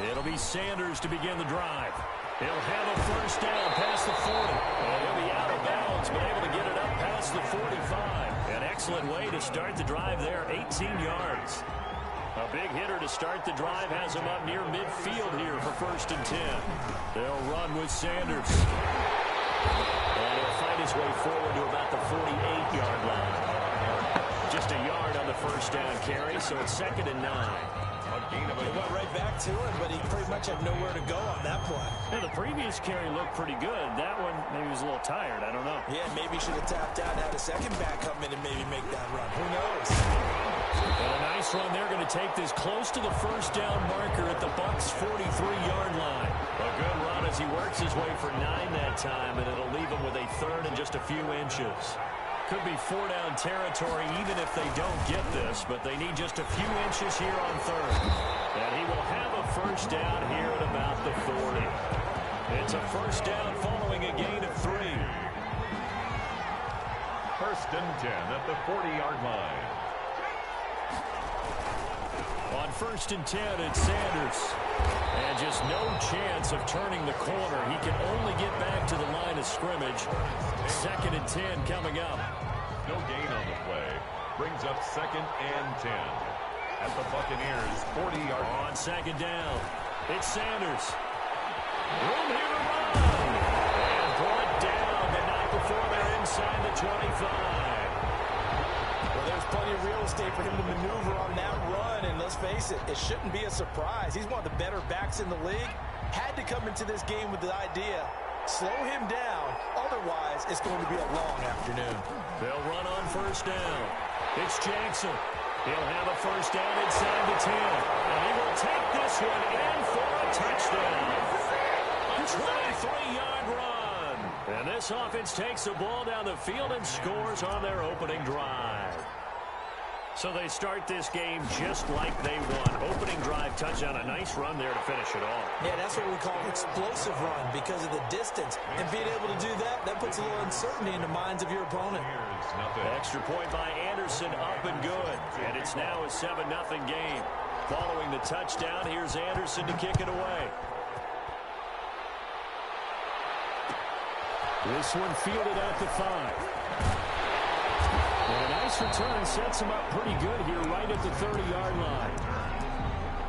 It'll be Sanders to begin the drive. He'll have a first down past the 40. And he'll be out of bounds, but able to get it up past the 45. An excellent way to start the drive there, 18 yards. A big hitter to start the drive has him up near midfield here for 1st and 10. They'll run with Sanders. And he'll fight his way forward to about the 48-yard line. Just a yard on the first down carry, so it's 2nd and 9. He went right back to him, but he pretty much had nowhere to go on that play. Yeah, the previous carry looked pretty good. That one, maybe he was a little tired. I don't know. Yeah, maybe he should have tapped out and had a second back come in and maybe make that run. Who knows? And a nice run. They're going to take this close to the first down marker at the Bucs' 43-yard line. A good run as he works his way for 9 that time, and it'll leave him with a 3rd and just a few inches. Could be 4-down territory even if they don't get this, but they need just a few inches here on 3rd. And he will have a first down here at about the 40. It's a first down following a gain of 3. 1st and 10 at the 40-yard line. On 1st and 10, it's Sanders. And just no chance of turning the corner. He can only get back to the line of scrimmage. 2nd and 10 coming up. No gain on the play. Brings up 2nd and 10. At the Buccaneers' 40-yard line. On 2nd down, it's Sanders. Room here to run. And brought down, but not before they're inside the 25. Well, there's plenty of real estate for him to maneuver on that run, and let's face it, it shouldn't be a surprise. He's one of the better backs in the league. Had to come into this game with the idea, slow him down, otherwise it's going to be a long afternoon. They'll run on 1st down. It's Jackson. He'll have a first down inside the 10. And he will take this one in for a touchdown. A 23-yard run. And this offense takes the ball down the field and scores on their opening drive. So they start this game just like they won. Opening drive touchdown, a nice run there to finish it off. Yeah, that's what we call an explosive run because of the distance. And being able to do that, that puts a little uncertainty in the minds of your opponent. Extra point by Anderson, up and good. And it's now a 7-0 game. Following the touchdown, here's Anderson to kick it away. This one fielded at the 5. And a nice return sets him up pretty good here right at the 30-yard line.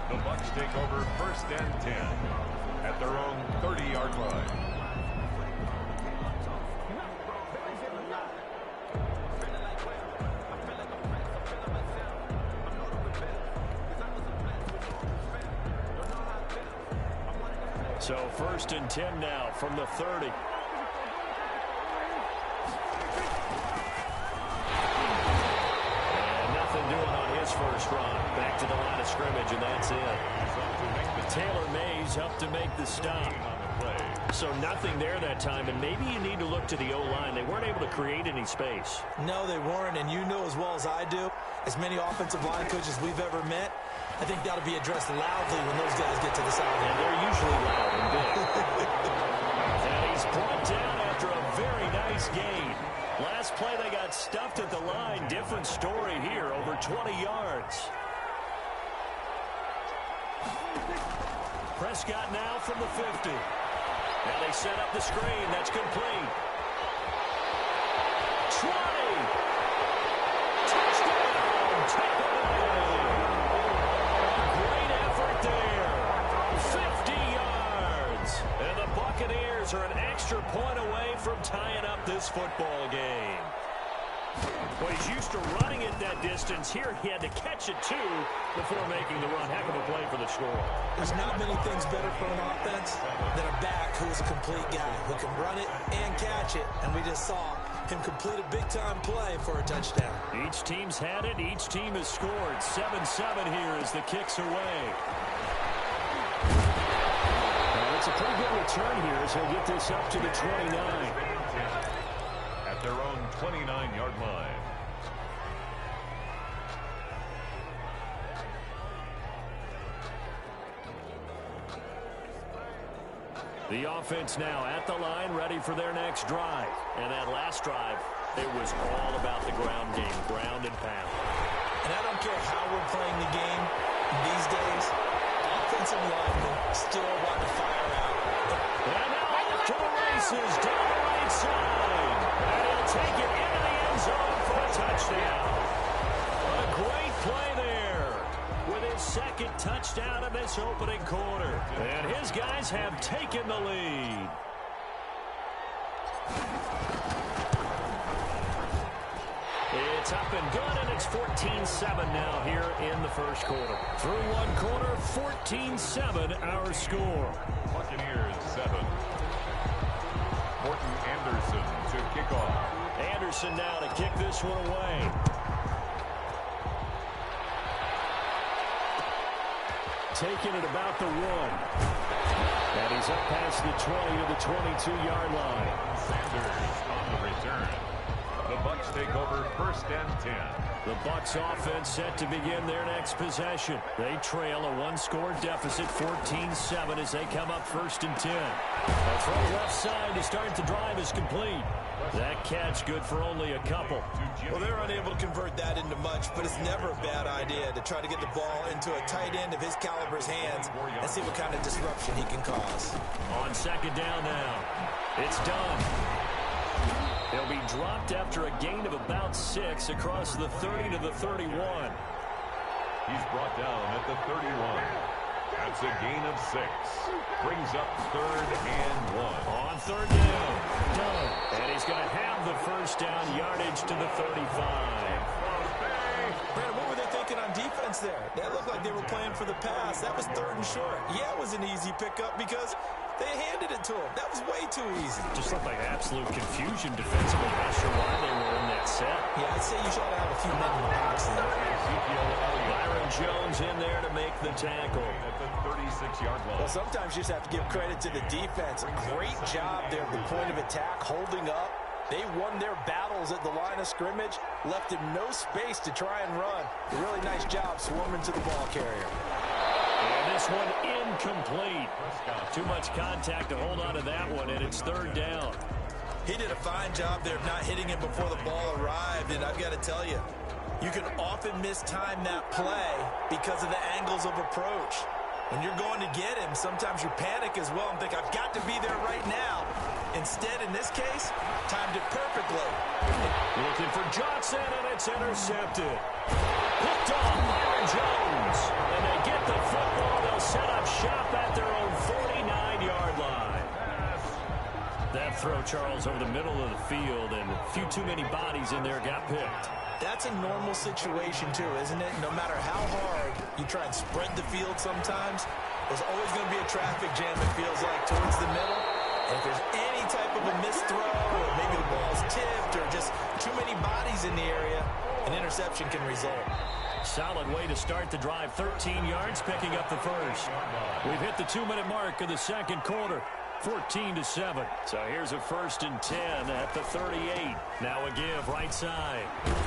The Bucs take over 1st and 10 at their own 30-yard line. So 1st and 10 now from the 30. First run back to the line of scrimmage, and that's it. Taylor Mays helped to make the stop. So nothing there that time, and maybe you need to look to the O-line. They weren't able to create any space. No, they weren't, and you know as well as I do, as many offensive line coaches we've ever met, I think that'll be addressed loudly when those guys get to the sideline. And they're usually loud and big. And he's brought down after a very nice gain. Last play, they got stuffed at the line. Different story here, over 20 yards. Prescott now from the 50. Now they set up the screen. That's complete. 20. Touchdown. Take away. Great effort there. 50 yards. And the Buccaneers are an extra point away from tying up this football game. Well, he's used to running it that distance. Here he had to catch it, too, before making the run. Heck of a play for the score. There's not many things better for an offense than a back who is a complete guy who can run it and catch it. And we just saw him complete a big-time play for a touchdown. Each team's had it. Each team has scored. 7-7 here as the kick's away. Well, it's a pretty good return here as he'll get this up to the 29. At their own 29-yard line. The offense now at the line, ready for their next drive. And that last drive, it was all about the ground game, ground and pound. And I don't care how we're playing the game these days, offensive linemen still want to fire out. And now off to the races, down the right side. And he'll take it into the end zone for a touchdown. A great play there with his second touchdown of this opening quarter. And his guys have taken the lead. It's up and good, and it's 14-7 now here in the first quarter. Through one quarter, 14-7 our score. Buccaneers 7. Morton Anderson to kick off. Anderson now to kick this one away. Taking it about the 1. And he's up past the 20 to the 22-yard line. Sanders on the return. The Bucs take over first and 10. The Bucs offense set to begin their next possession. They trail a one-score deficit, 14-7, as they come up first and 10. A throw left side to start the drive is complete. That catch good for only a couple. Well, they're unable to convert that into much, but it's never a bad idea to try to get the ball into a tight end of his caliber's hands and see what kind of disruption he can cause. On second down now. It's done. They'll be dropped after a gain of about 6 across the 30 to the 31. He's brought down at the 31. That's a gain of 6. Brings up third and 1. On third down. Done. And he's going to have the first down yardage to the 35. Brandon, what were they thinking on defense there? That looked like they were playing for the pass. That was third and short. Yeah, it was an easy pickup because they handed it to him. That was way too easy. Just looked like absolute confusion defensively. Not sure why they were in that set. Yeah, I'd say you should have a few men in the box there. Byron Jones in there to make the tackle. At the 36-yard line. Well, sometimes you just have to give credit to the defense. A great job there at the point of attack, holding up. They won their battles at the line of scrimmage, left him no space to try and run. A really nice job swarming to the ball carrier. And this one incomplete. Too much contact to hold on to that one, and it's third down. He did a fine job there of not hitting him before the ball arrived, and I've got to tell you, you can often mistime that play because of the angles of approach. When you're going to get him, sometimes you panic as well and think, I've got to be there right now. Instead, in this case, timed it perfectly. Looking for Johnson, and it's intercepted. Picked off Byron Jones. And they get the football. They'll set up shop at their own 49-yard line. That throw, Charles, over the middle of the field, and a few too many bodies in there got picked. That's a normal situation, too, isn't it? No matter how hard you try and spread the field sometimes, there's always going to be a traffic jam, it feels like, towards the middle. And if there's any type of a missed throw, or maybe the ball's tipped, or just too many bodies in the area, an interception can result. Solid way to start the drive. 13 yards, picking up the first. We've hit the 2-minute mark of the second quarter. 14-7. So here's a first and 10 at the 38. Now a give right side.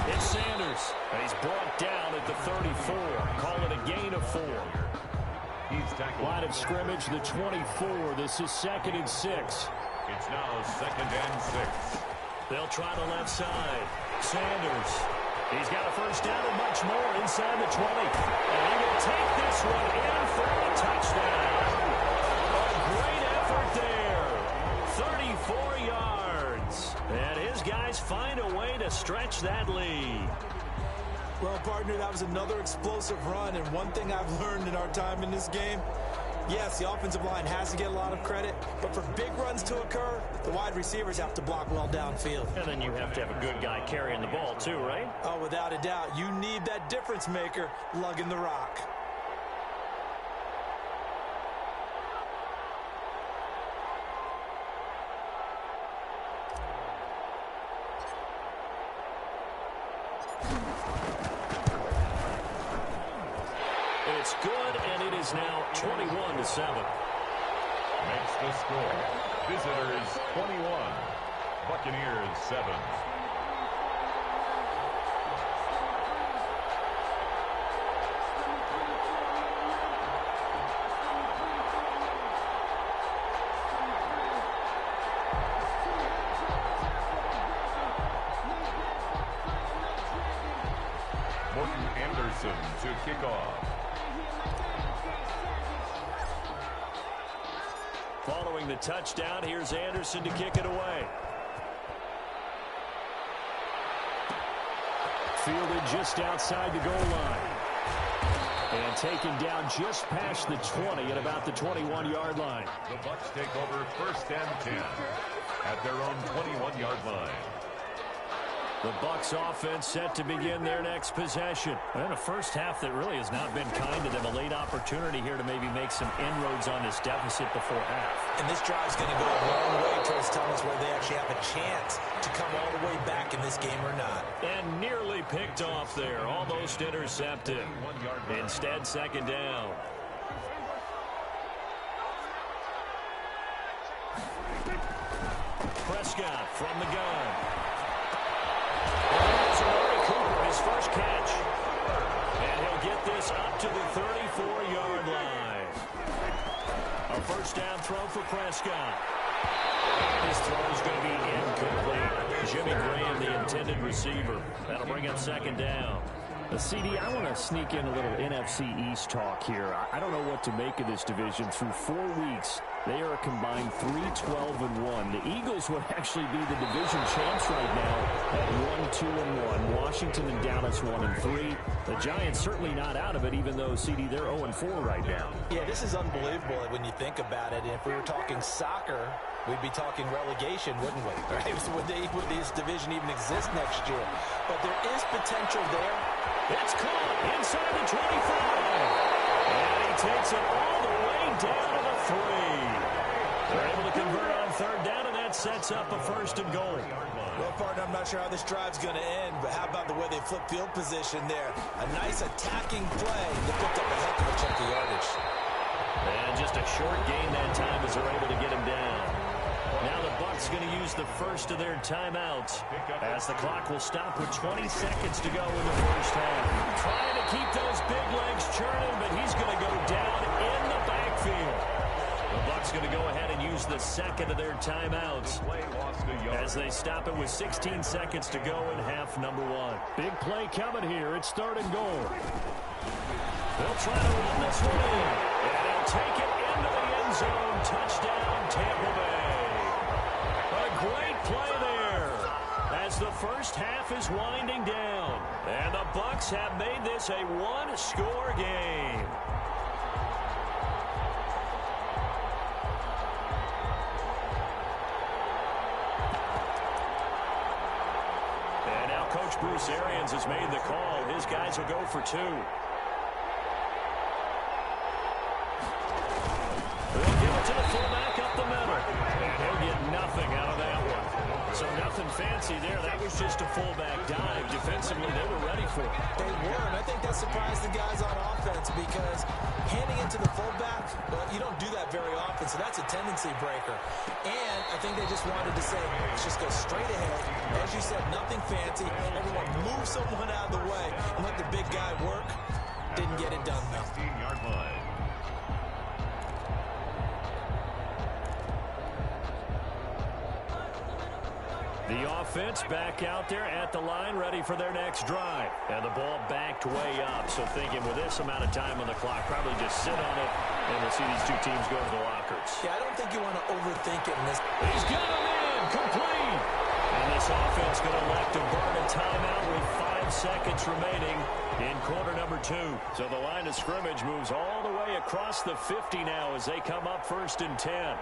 It's Sanders. And he's brought down at the 34. Call it a gain of 4. Line of scrimmage, the 24. This is second and 6. It's now second and 6. They'll try the left side. Sanders. He's got a first down and much more inside the 20. And he will take this one in for a touchdown. A great effort there. 34 yards. And his guys find a way to stretch that lead. Well, partner, that was another explosive run, and one thing I've learned in our time in this game, Yes, the offensive line has to get a lot of credit, but for big runs to occur, the wide receivers have to block well downfield. And then you have to have a good guy carrying the ball too, right? Oh, without a doubt. You need that difference maker lugging the rock. It's good, and it is now 21-7. Makes the score. Visitors 21, Buccaneers 7. Morton Anderson to kick off. Following the touchdown, here's Anderson to kick it away. Fielded just outside the goal line. And taken down just past the 20 at about the 21-yard line. The Bucs take over 1st and 10 at their own 21-yard line. The Bucs offense set to begin their next possession. And a first half that really has not been kind to them. A late opportunity here to maybe make some inroads on this deficit before half. And this drive's going to go a long way towards telling us whether they actually have a chance to come all the way back in this game or not. And nearly picked off there. Almost intercepted. Instead, second down. Prescott from the gun. His first catch. And he'll get this up to the 34-yard line. A first down throw for Prescott. His throw is going to be incomplete. Jimmy Graham, the intended receiver. That'll bring up second down. CD, I want to sneak in a little NFC East talk here. I don't know what to make of this division. Through 4 weeks, they are a combined 3-12-1. The Eagles would actually be the division champs right now at 1-2-1. Washington and Dallas 1-3. The Giants certainly not out of it, even though, CD, they're 0-4 right now. Yeah, this is unbelievable when you think about it. And if we were talking soccer, we'd be talking relegation, wouldn't we? Right? Would this division even exist next year? But there is potential there. It's caught inside the 25. And he takes it all the way down to the 3. They're able to convert on third down, and that sets up a first and goal. Well, partner, I'm not sure how this drive's going to end, but how about the way they flip field position there? A nice attacking play that picked up a heck of a chunk of yardage. And just a short gain that time as they're able to get him down. Now the Bucs going to use the first of their timeouts as the clock will stop with 20 seconds to go in the first half. Trying to keep those big legs churning, but he's going to go down in the backfield. The Bucs going to go ahead and use the second of their timeouts as they stop it with 16 seconds to go in half number 1. Big play coming here. It's third and goal. They'll try to run this one in. And they'll take it into the end zone. Touchdown, Tampa Bay. A great play there as the first half is winding down. And the Bucs have made this a one-score game. And now Coach Bruce Arians has made the call. His guys will go for 2. They'll give it to the fullback up the middle. And he'll get nothing out of that one. So nothing fancy there. That was just a fullback dive. Defensively, they were ready for it. They were, and I think that surprised the guys on offense because handing it to the fullback, well, you don't do that very often, so that's a tendency breaker. And I think they just wanted to say, let's just go straight ahead. As you said, nothing fancy. Everyone move someone out of the way and let the big guy work. Didn't get it done, though. 16-yard line. The offense back out there at the line, ready for their next drive. And the ball backed way up. So thinking with this amount of time on the clock, probably just sit on it, and we'll see these two teams go to the lockers. Yeah, I don't think you want to overthink it in this. He's got him in, complete. And this offense going to elect to burn a timeout with 5 seconds remaining in quarter number 2. So the line of scrimmage moves all the way across the 50 now as they come up 1st and 10.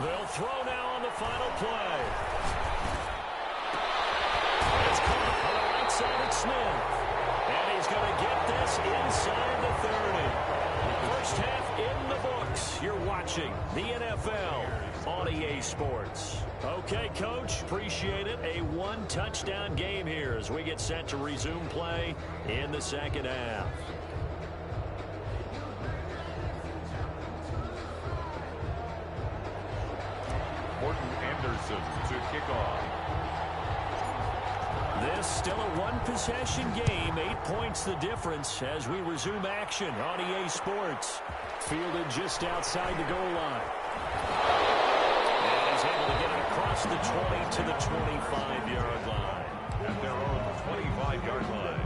They'll throw now on the final play. It's caught on the right side of Smith. And he's going to get this inside the 30. First half in the books. You're watching the NFL on EA Sports. Okay, Coach, appreciate it. A one-touchdown game here as we get set to resume play in the second half. Morton Anderson to kick off. This still a one-possession game. 8 points the difference as we resume action on EA Sports. Fielded just outside the goal line. And he's able to get it across the 20 to the 25-yard line. At their own 25-yard line.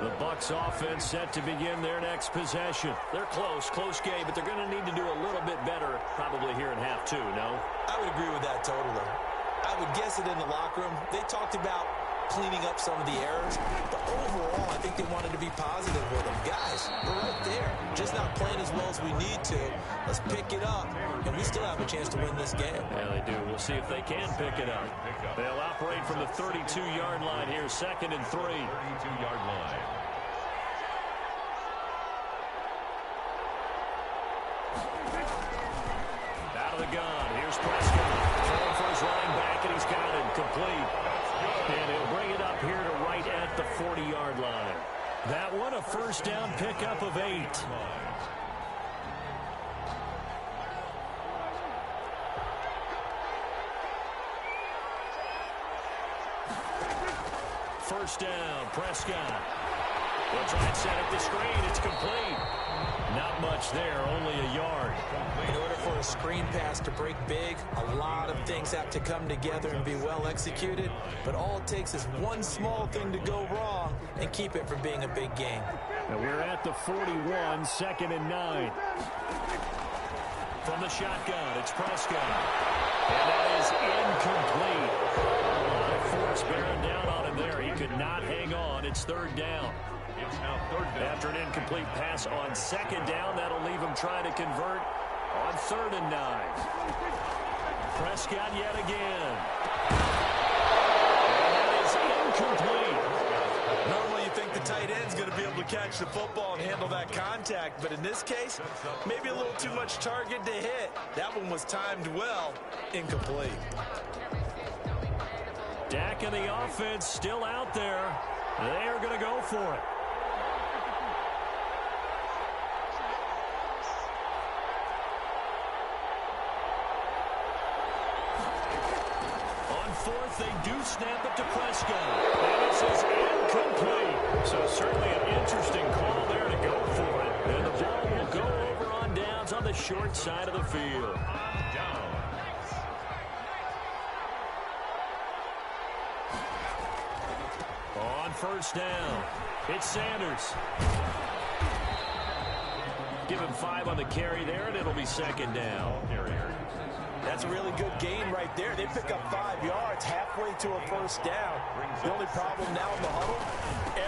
The Bucs offense set to begin their next possession. They're close game, but they're going to need to do a little bit better probably here in half 2, no? I would agree with that totally. I would guess it in the locker room. They talked about cleaning up some of the errors, but overall, I think they wanted to be positive with them. Guys, we're right there. Just not playing as well as we need to. Let's pick it up, and we still have a chance to win this game. Yeah, they do. We'll see if they can pick it up. They'll operate from the 32-yard line here, 2nd and 3. 32-yard line. Out of the gun. Here's Prescott. Throwing for his running back, and he's got it complete. And he'll bring it up here to right at the 40-yard line. That one, a first down pickup of 8. First down, Prescott. They'll try and set up the screen. It's complete. Not much there, only a yard. In order for a screen pass to break big, a lot of things have to come together and be well executed. But all it takes is one small thing to go wrong and keep it from being a big game. And we're at the 41, 2nd and 9. From the shotgun, it's Prescott. And that is incomplete. A lot of force bearing down on him there. He could not hang on. It's 3rd down. It's now 3rd down. After an incomplete pass on 2nd down, that'll leave him trying to convert on 3rd and 9. Prescott yet again. And that is incomplete. Normally you think the tight end's going to be able to catch the football and handle that contact, but in this case, maybe a little too much target to hit. That one was timed well. Incomplete. Dak and the offense still out there. They are going to go for it. On 4th, they do snap it to Prescott. And this is incomplete. So certainly an interesting call there to go for it. And the ball will go over on downs on the short side of the field. On first down, it's Sanders. Give him 5 on the carry there, and it'll be 2nd down. That's a really good gain right there. They pick up 5 yards halfway to a first down. The only problem now in the huddle,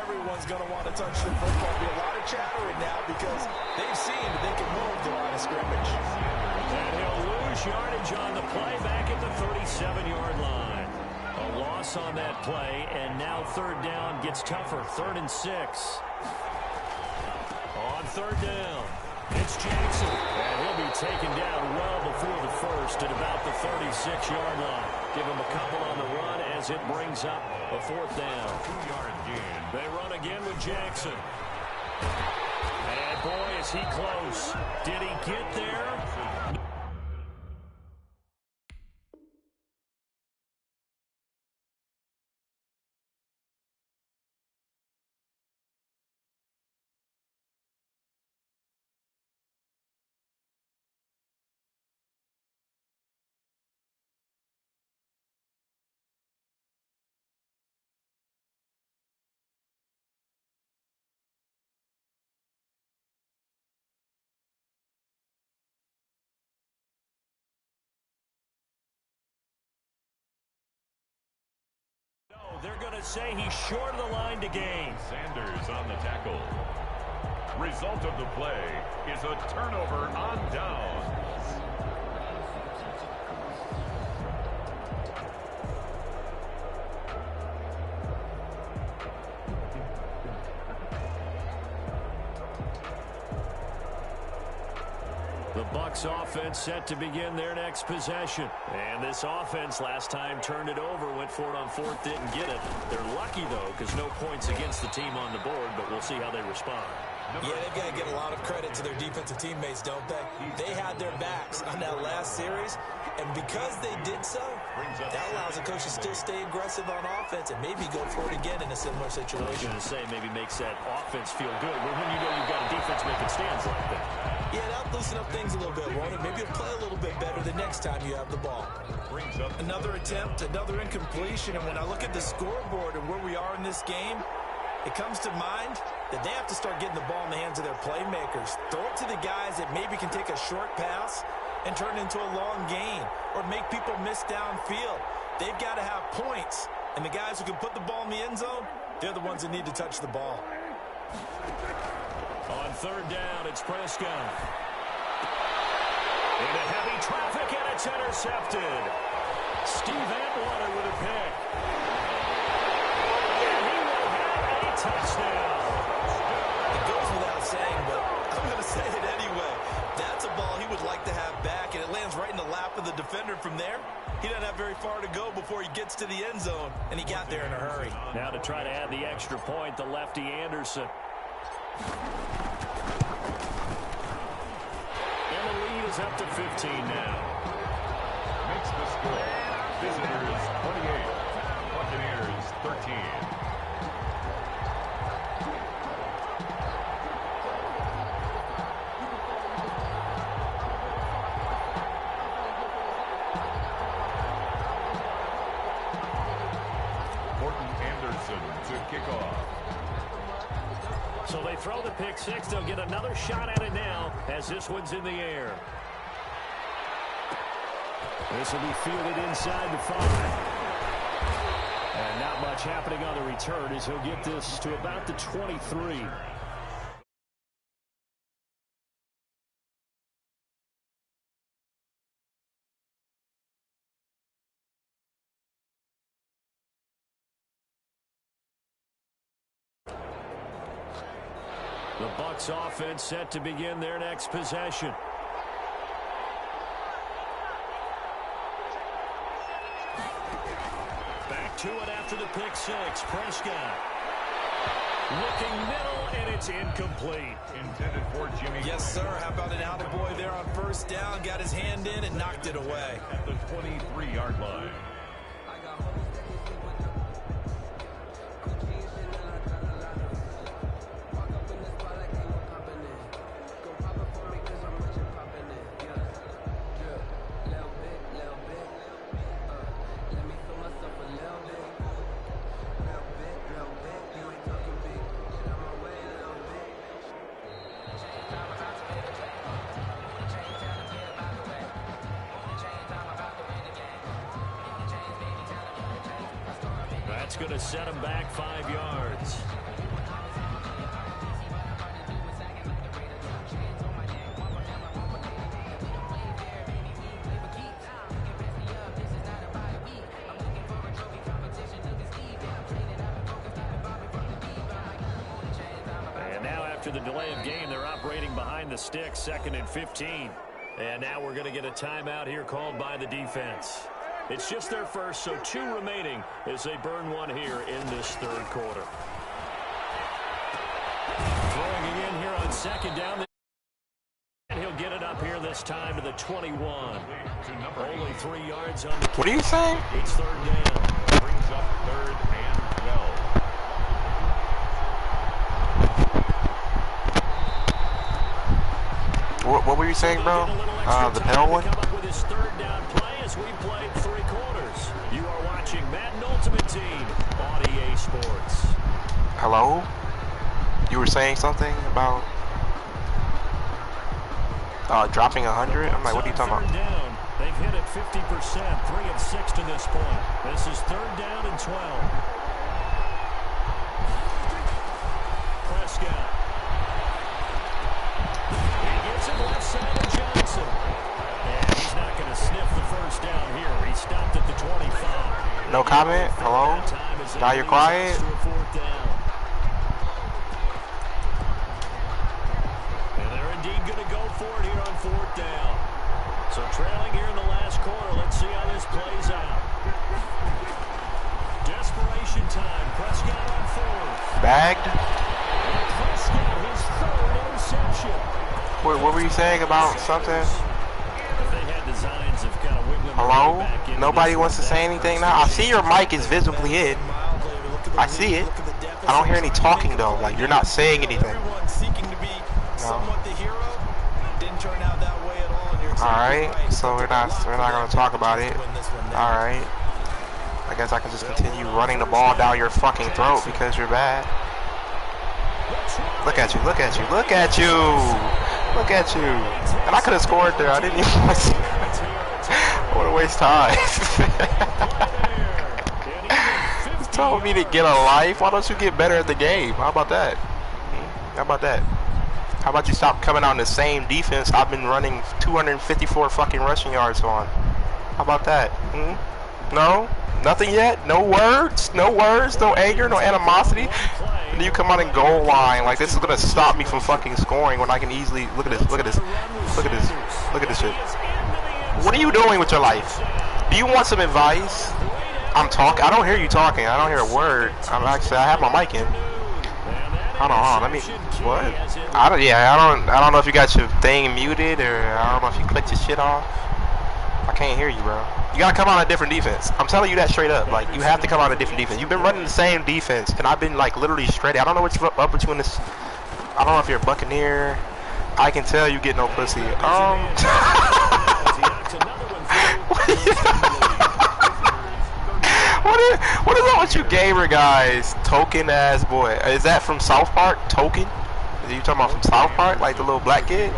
everyone's going to want to touch the football. There'll be a lot of chattering now because they've seen that they can move the line of scrimmage. And he'll lose yardage on the play back at the 37-yard line. A loss on that play, and now 3rd down gets tougher. 3rd and 6. On 3rd down, it's Jackson. And he'll be taken down well before the first at about the 36-yard line. Give him a couple on the run as it brings up a 4th down. 2-yard gain. They run again with Jackson. And boy, is he close. Did he get there? They're going to say he's short of the line to gain. Sanders on the tackle. Result of the play is a turnover on downs. The Bucs offense set to begin their next possession. And this offense last time turned it over, went for it on fourth, didn't get it. They're lucky, though, because no points against the team on the board, but we'll see how they respond. Yeah, they've got to give a lot of credit to their defensive teammates, don't they? They had their backs on that last series, and because they did so, that allows the coach to still stay aggressive on offense and maybe go for it again in a similar situation. I was going to say maybe makes that offense feel good. But when you know you've got a defense making stands like that. Yeah, that'll loosen up things a little bit, won't it? Maybe you'll play a little bit better the next time you have the ball. Another attempt, another incompletion, and when I look at the scoreboard and where we are in this game, it comes to mind that they have to start getting the ball in the hands of their playmakers. Throw it to the guys that maybe can take a short pass and turn it into a long gain or make people miss downfield. They've got to have points, and the guys who can put the ball in the end zone, they're the ones that need to touch the ball. On third down, it's Prescott. Into heavy traffic, and it's intercepted. Steve Atwater with a pick. And he will have a touchdown. It goes without saying, but I'm going to say it anyway. That's a ball he would like to have back, and it lands right in the lap of the defender from there. He doesn't have very far to go before he gets to the end zone, and he got there in a hurry. Now to try to add the extra point, the lefty Anderson. And the lead is up to 15 now. Makes the score. Visitors 28, Buccaneers 13. To kick off. So they throw the pick six. They'll get another shot at it now as this one's in the air. This will be fielded inside the 5. And not much happening on the return as he'll get this to about the 23. The Bucs offense set to begin their next possession. Back to it after the pick six. Prescott looking middle, and it's incomplete. Intended for Jimmy. Yes, sir. How about an attaboy there on first down? Got his hand in and knocked it away. At the 23-yard line. That's going to set him back 5 yards. And now after the delay of game, they're operating behind the sticks, 2nd and 15. And now we're going to get a timeout here called by the defense. It's just their first, so 2 remaining as they burn one here in this third quarter. Throwing it in here on 2nd down. And he'll get it up here this time to the 21. Only 3 yards on the kick. What are you saying? It's 3rd down. Brings up 3rd and 12. What were you saying, bro? The panel one? Come up with his 3rd down play as we played 3 quarters. You are watching Madden Ultimate Team on EA Sports. Hello? You were saying something about dropping 100? I'm like, what are you talking about? Down. They've hit it 50%, 3 of 6 to this point. This is 3rd down and 12. No comment? Hello? Now you're quiet? And they're indeed going to go for it here on 4th down. So trailing here in the last quarter. Let's see how this plays out. Desperation time. Prescott on 4th. Bagged? Prescott, his 3rd interception. What were you saying about something? They had designs of kind of wiggling. Hello? Nobody wants to say anything now? I see your mic is visibly in. I see it. I don't hear any talking though. Like you're not saying anything. No. Alright, so we're not gonna talk about it. Alright. I guess I can just continue running the ball down your fucking throat because you're bad. Look at you, look at you, look at you! Look at you! And I could have scored there, I didn't even want to. What a waste of time. You told me to get a life, why don't you get better at the game? How about that? How about that? How about you stop coming on the same defense I've been running 254 fucking rushing yards on? How about that? No? Nothing yet? No words? No words? No anger? No animosity? And then you come out in goal line like this is gonna stop me from fucking scoring when I can easily look at this, look at this, look at this, look at this shit. What are you doing with your life? Do you want some advice? I'm talking. I don't hear you talking. I don't hear a word. I have my mic in. Hold on, let me. What? I don't know if you got your thing muted or I don't know if you clicked your shit off. I can't hear you, bro. You gotta come on a different defense. I'm telling you that straight up. Like you have to come on a different defense. You've been running the same defense, and I've been like literally straight. I don't know what's up with you in this. I don't know if you're a Buccaneer. I can tell you get no pussy. What is up with you gamer guys? Token ass boy. Is that from South Park? Token? Are you talking about from South Park? Like the little black kid?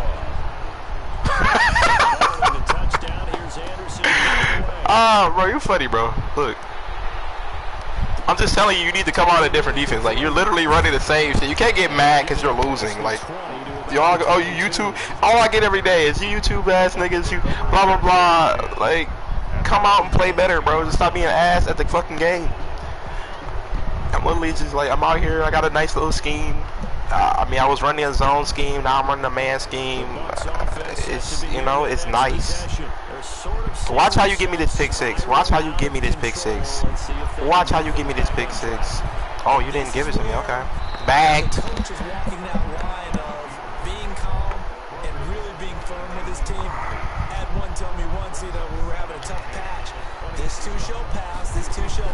Bro, you're funny, bro. Look. I'm just telling you, you need to come on a different defense. Like, you're literally running the same shit. You can't get mad because you're losing. Like, y'all, oh, you YouTube? All I get every day is you YouTube ass niggas, you blah, blah, blah. Like, come out and play better, bro. Just stop being an ass at the fucking game. I'm literally just like, I'm out here. I got a nice little scheme. I mean, I was running a zone scheme. Now I'm running a man scheme. It's, you know, it's nice. Watch how you give me this pick six. Watch how you give me this pick six. Watch how you give me this pick six. Oh, you didn't give it to me. Okay. Bagged. This too shall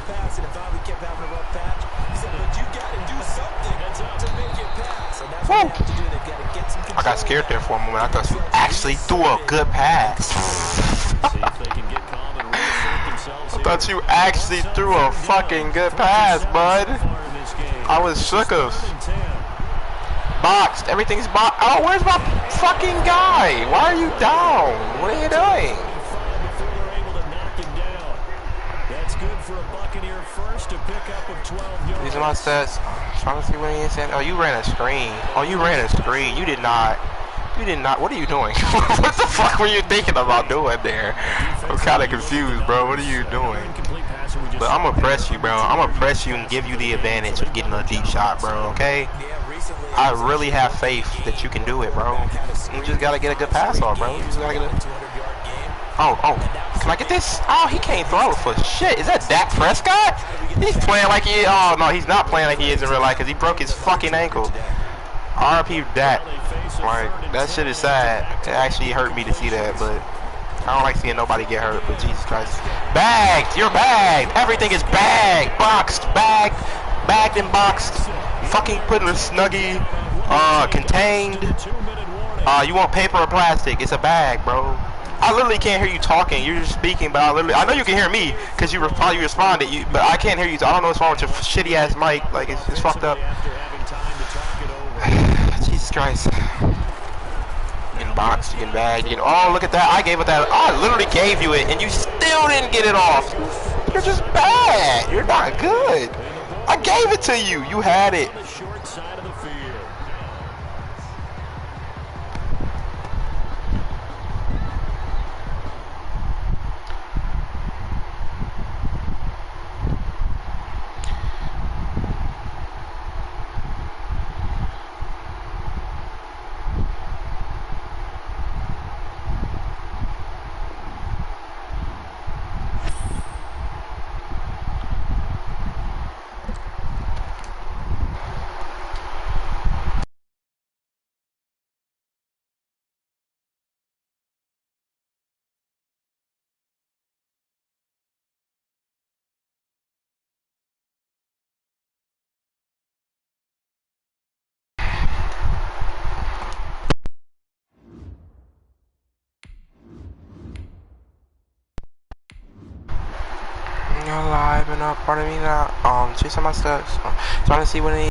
pass, and if we kept having a rough patch, he said, but you got to do something to make it pass. And that's what they have to do. They've got to get some control. I got scared there for a moment. I thought you actually threw a good pass. I thought you actually threw a fucking good pass, bud. I was shook of. Boxed. Everything's boxed. Oh, where's my fucking guy? Why are you down? What are you doing? These are my stats. Trying to see what he is saying. Oh, you ran a screen. Oh, you ran a screen. You did not. You did not. What are you doing? What the fuck were you thinking about doing there? I'm kind of confused, bro. What are you doing? But I'm gonna press you, bro. I'm gonna press you and give you the advantage of getting a deep shot, bro. Okay? I really have faith that you can do it, bro. You just gotta get a good pass off, bro. You just gotta get a. Oh, can I get this? Oh, he can't throw it for shit. Is that Dak Prescott? He's playing like he. Oh no, he's not playing like he is in real life because he broke his fucking ankle. RP Dak. Like that shit is sad. It actually hurt me to see that, but I don't like seeing nobody get hurt. But Jesus Christ, bagged. You're bagged. Everything is bagged, boxed, bagged and boxed. Fucking put in a snuggie. Contained. You want paper or plastic? It's a bag, bro. I literally can't hear you talking. You're just speaking, but I know you can hear me because you responded. But I can't hear you. I don't know what's wrong with your shitty ass mic. Like it's fucked up. Jesus Christ. Getting boxed, getting bagged, oh, look at that. I gave it that. I literally gave you it, and you still didn't get it off. You're just bad. You're not good. I gave it to you. You had it. You're alive and a part of me now. Chasing my steps. Trying to see when